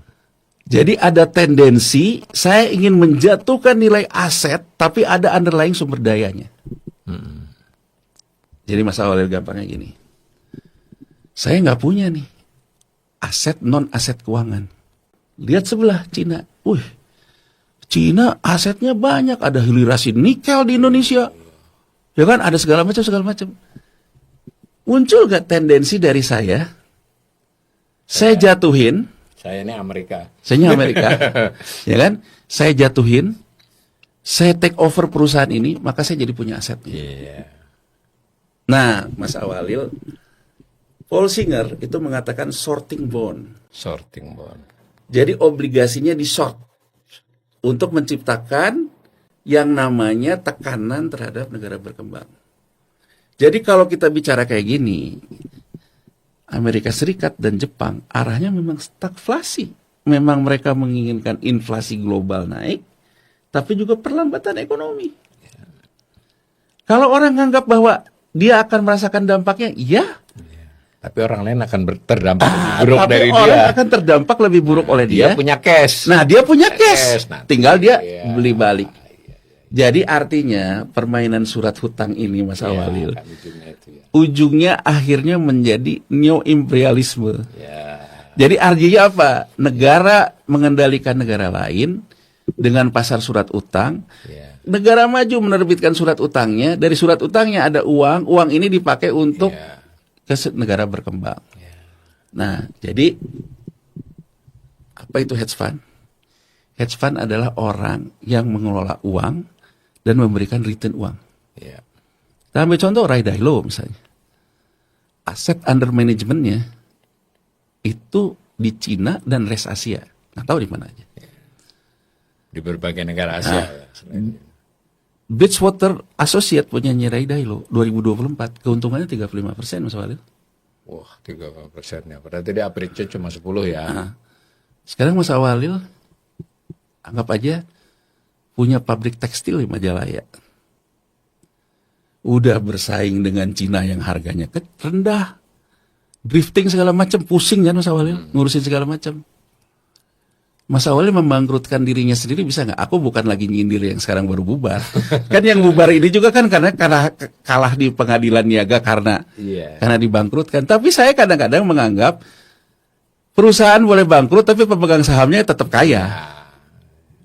Jadi ada tendensi saya ingin menjatuhkan nilai aset, tapi ada underlying sumber dayanya. Jadi Mas Awalil gampangnya gini. Saya nggak punya nih aset non-aset keuangan. Lihat sebelah Cina. Cina asetnya banyak. Ada hilisasi nikel di Indonesia. Ya kan, ada segala macam. Muncul gak tendensi dari saya? Saya jatuhin. Saya ini Amerika. Saya Amerika. Ya kan? Saya jatuhin. Saya take over perusahaan ini, maka saya jadi punya asetnya. Iya. Nah, Mas Awalil, Paul Singer itu mengatakan sorting bond. Sorting bond. Jadi obligasinya di short untuk menciptakan yang namanya tekanan terhadap negara berkembang. Jadi kalau kita bicara kayak gini, Amerika Serikat dan Jepang arahnya memang stagflasi. Memang mereka menginginkan inflasi global naik, tapi juga perlambatan ekonomi. Kalau orang menganggap bahwa dia akan merasakan dampaknya, ya. Tapi orang lain akan terdampak lebih buruk Tapi dari orang dia. akan terdampak lebih buruk oleh Dia dia. punya cash. Nah, dia punya cash. Nah, Tinggal dia iya. beli balik. Jadi artinya permainan surat hutang ini, Mas Ya, Awalil, kan ujungnya itu ya. ujungnya akhirnya menjadi neo-imperialisme. Ya. Jadi artinya apa? Negara mengendalikan negara lain dengan pasar surat utang. Ya. Negara maju menerbitkan surat utangnya. Dari surat utangnya ada uang. Uang ini dipakai untuk Ya. ke negara berkembang. Nah, jadi apa itu hedge fund? Hedge fund adalah orang yang mengelola uang dan memberikan return uang. Ya. Kita ambil contoh Ray Dalio misalnya. Aset under manajemennya itu di Cina dan rest Asia. Nggak tahu di mana aja. Di berbagai negara Asia. Ya, selain- Bridgewater Associate punya Ray Dalio 2024 keuntungannya 35% Mas Walil. Wah, 30% ya. Berarti dia average cuma 10 ya. Nah, sekarang Mas Awalil anggap aja punya pabrik tekstil di Majalaya. Udah bersaing dengan Cina yang harganya rendah. Drifting segala macam, pusing kan Mas Awalil, ngurusin segala macam. Mas Awalil membangkrutkan dirinya sendiri bisa nggak? Aku bukan lagi nyindir yang sekarang baru bubar. Kan yang bubar ini juga kan karena kalah di pengadilan niaga karena Iya. karena dibangkrutkan. Tapi saya kadang-kadang menganggap perusahaan boleh bangkrut tapi pemegang sahamnya tetap kaya.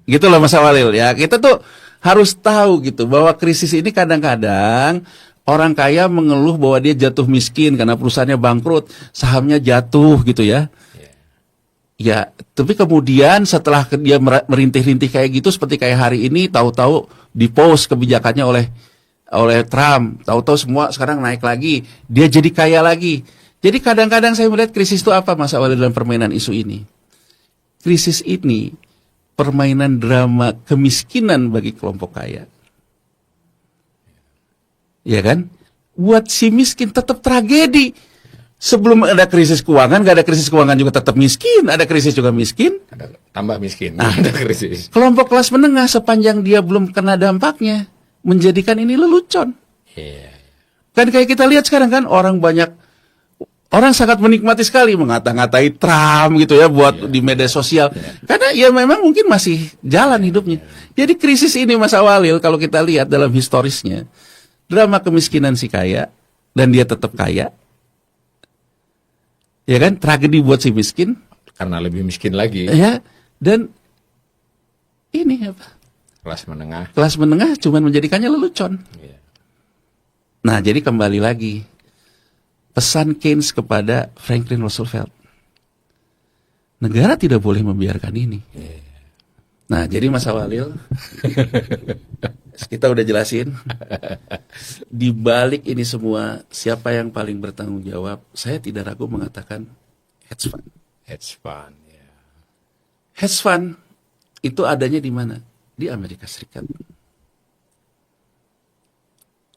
Gitu loh Mas Awalil ya. Kita tuh harus tahu gitu bahwa krisis ini kadang-kadang orang kaya mengeluh bahwa dia jatuh miskin karena perusahaannya bangkrut, sahamnya jatuh gitu ya. Ya, tapi kemudian setelah dia merintih-rintih kayak gitu seperti kayak hari ini tahu-tahu di-post kebijakannya oleh Trump, tahu-tahu semua sekarang naik lagi, dia jadi kaya lagi. Jadi kadang-kadang saya melihat krisis itu apa Mas Awalil dalam permainan isu ini? Krisis ini permainan drama kemiskinan bagi kelompok kaya. Ya kan? Buat si miskin tetap tragedi. Sebelum ada krisis keuangan, gak ada krisis keuangan juga tetap miskin. Ada krisis juga miskin. Ada tambah miskin. Ada krisis. Kelompok kelas menengah sepanjang dia belum kena dampaknya, menjadikan ini lelucon. Iya. Kan kayak kita lihat sekarang kan orang sangat menikmati sekali mengata-ngatai Trump gitu ya buat di media sosial. Karena ya memang mungkin masih jalan hidupnya. Jadi krisis ini Mas Awalil kalau kita lihat dalam historisnya, drama kemiskinan si kaya dan dia tetap kaya. Ya kan, tragedi buat si miskin. Karena lebih miskin lagi. Ya, dan ini apa? Kelas menengah. Kelas menengah cuman menjadikannya lelucon. Iya. Nah, jadi kembali lagi pesan Keynes kepada Franklin Roosevelt. Negara tidak boleh membiarkan ini. Nah, jadi Mas Awalil, kita udah jelasin. Di balik ini semua, siapa yang paling bertanggung jawab? Saya tidak ragu mengatakan hedge fund. Hedge fund. Ya. Hedge fund itu adanya di mana? Di Amerika Serikat.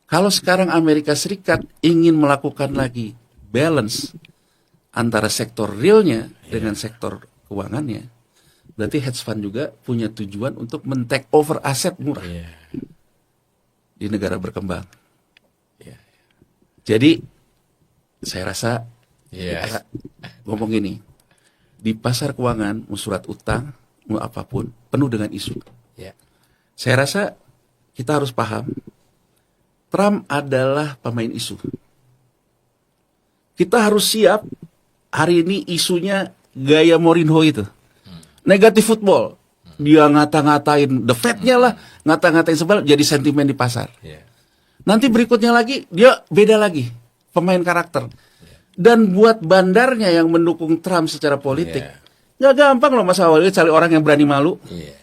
Kalau sekarang Amerika Serikat ingin melakukan lagi balance antara sektor realnya dengan sektor keuangannya, berarti hedge fund juga punya tujuan untuk men-take over aset murah Iya. di negara berkembang. Iya. Jadi saya rasa Iya. kita ngomong gini, di pasar keuangan, mau surat utang, mau apapun, penuh dengan isu. Iya. Saya rasa kita harus paham, Trump adalah pemain isu. Kita harus siap, hari ini isunya gaya Mourinho itu. Negatif football. Dia ngata-ngatain The Fed-nya lah, ngata-ngatain sebal, jadi sentimen di pasar. Iya. Nanti berikutnya lagi, dia beda lagi, pemain karakter. Dan buat bandarnya yang mendukung Trump secara politik, nggak gampang loh Mas Awalil cari orang yang berani malu. Iya.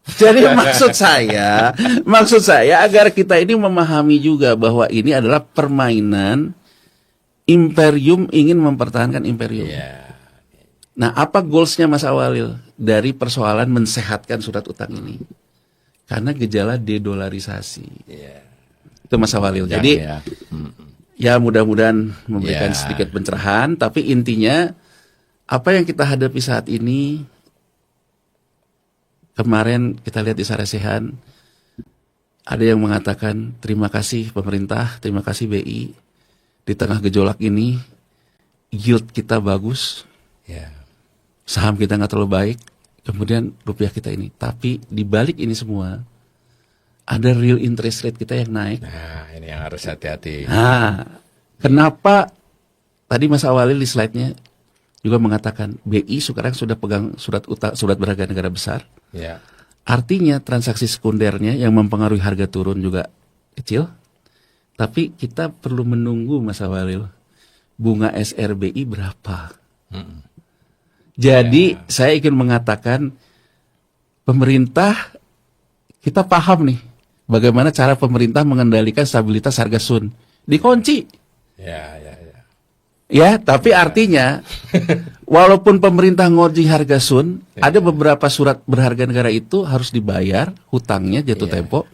Jadi maksud saya agar kita ini memahami juga bahwa ini adalah permainan imperium ingin mempertahankan imperium. Iya. Nah, apa goalsnya Mas Awalil dari persoalan mensehatkan surat utang ini? Karena gejala dedolarisasi. Iya. Itu Mas Awalil. Jadi ya. ya mudah-mudahan memberikan Ya. sedikit pencerahan. Tapi intinya apa yang kita hadapi saat ini kemarin kita lihat di Saresehan, ada yang mengatakan terima kasih pemerintah, terima kasih BI, di tengah gejolak ini yield kita bagus, Ya. saham kita nggak terlalu baik, kemudian rupiah kita ini. Tapi di balik ini semua ada real interest rate kita yang naik. Nah, ini yang harus hati-hati. Nah, kenapa tadi Mas Awalil di slide-nya juga mengatakan BI sekarang sudah pegang surat berharga negara besar. Ya. Artinya transaksi sekundernya yang mempengaruhi harga turun juga kecil. Tapi kita perlu menunggu Mas Awalil, bunga SRBI berapa. Jadi saya ingin mengatakan pemerintah, kita paham nih bagaimana cara pemerintah mengendalikan stabilitas harga sun. Dikunci. Ya. Ya, tapi artinya walaupun pemerintah ngoji harga sun, ada beberapa surat berharga negara itu harus dibayar, hutangnya jatuh tempo,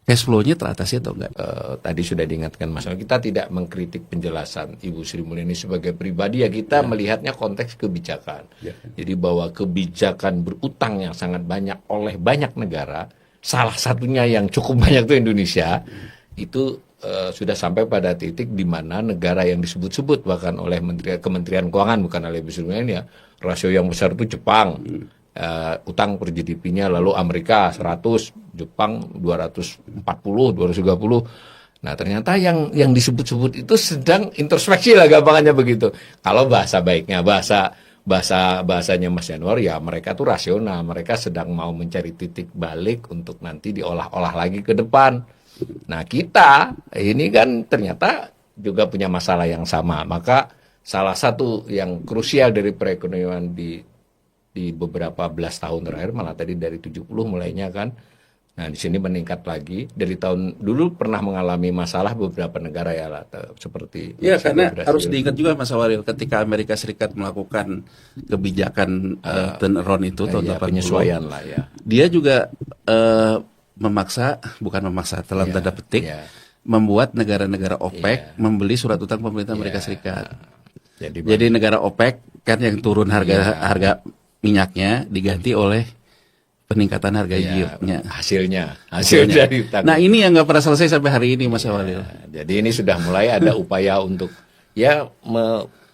cash flow-nya teratasi atau enggak? Tadi sudah diingatkan Mas, kita tidak mengkritik penjelasan Ibu Sri Mulyani sebagai pribadi, ya kita melihatnya konteks kebijakan. Jadi bahwa kebijakan berutang yang sangat banyak oleh banyak negara, salah satunya yang cukup banyak itu Indonesia, itu sudah sampai pada titik di mana negara yang disebut-sebut bahkan oleh Kementerian Keuangan, bukan oleh Ibu Sri Mulyani ya, rasio yang besar itu Jepang, utang per GDP-nya, lalu Amerika 100, Jepang 240, 230. Nah, ternyata yang disebut-sebut itu sedang introspeksi lah, gampangannya begitu. Kalau bahasa baiknya, bahasanya Mas Yanuar, ya mereka tuh rasional, mereka sedang mau mencari titik balik untuk nanti diolah-olah lagi ke depan. Nah, kita ini kan ternyata juga punya masalah yang sama. Maka salah satu yang krusial dari perekonomian di beberapa belas tahun terakhir, malah tadi dari 70 mulainya kan. Nah, di sini meningkat lagi. Dari tahun dulu pernah mengalami masalah beberapa negara ya lah, seperti Ya, karena Brazil. harus diingat juga Mas Awalil, ketika Amerika Serikat melakukan kebijakan turnaround itu tahun 80, penyesuaian lah ya. dia juga bukan memaksa dalam tanda petik, membuat negara-negara OPEC membeli surat utang pemerintah Amerika Serikat. Jadi negara OPEC kan yang turun harga minyaknya diganti oleh peningkatan harga yieldnya. Hasilnya. Dari utang. Nah, ini yang nggak pernah selesai sampai hari ini, Mas Awalil. Jadi ini sudah mulai ada upaya untuk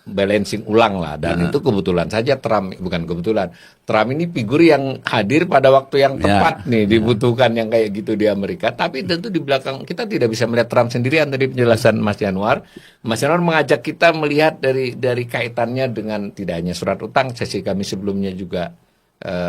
balancing ulang lah, dan itu kebetulan saja Trump ini figur yang hadir pada waktu yang tepat nih, dibutuhkan yang kayak gitu di Amerika. Tapi tentu di belakang kita tidak bisa melihat Trump sendirian. Tadi penjelasan Mas Yanuar mengajak kita melihat dari kaitannya dengan tidak hanya surat utang, sesi kami sebelumnya juga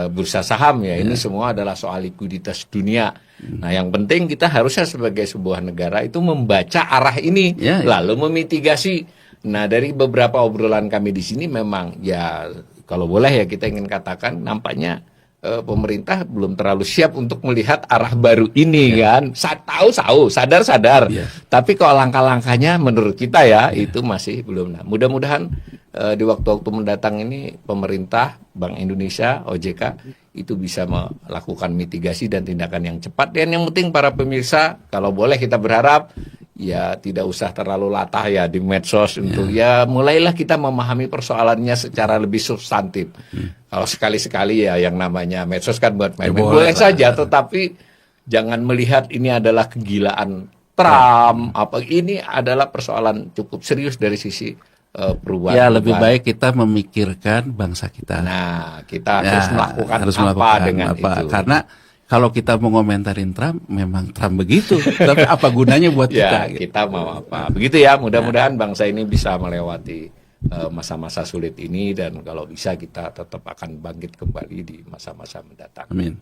bursa saham ya. Ini semua adalah soal likuiditas dunia. Nah, yang penting kita harusnya sebagai sebuah negara itu membaca arah ini, lalu memitigasi. Nah, dari beberapa obrolan kami di sini memang ya kalau boleh ya kita ingin katakan nampaknya pemerintah belum terlalu siap untuk melihat arah baru ini kan. Sadar. Tapi kalau langkah-langkahnya menurut kita itu masih belum. Nah, mudah-mudahan di waktu-waktu mendatang ini pemerintah, Bank Indonesia, OJK itu bisa melakukan mitigasi dan tindakan yang cepat. Dan yang penting para pemirsa, kalau boleh kita berharap ya tidak usah terlalu latah ya di medsos untuk mulailah kita memahami persoalannya secara lebih substantif. Kalau sekali-sekali ya yang namanya medsos kan buat main-main boleh saja, tetapi jangan melihat ini adalah kegilaan Trump. Ini adalah persoalan cukup serius dari sisi perubahan. Ya, lebih baik kita memikirkan bangsa kita. Nah, kita harus melakukan dengan itu. Karena kalau kita mau ngomentarin Trump, memang Trump begitu. Tapi apa gunanya buat kita? Kita mau apa? Begitu ya, mudah-mudahan bangsa ini bisa melewati masa-masa sulit ini. Dan kalau bisa kita tetap akan bangkit kembali di masa-masa mendatang. Amin.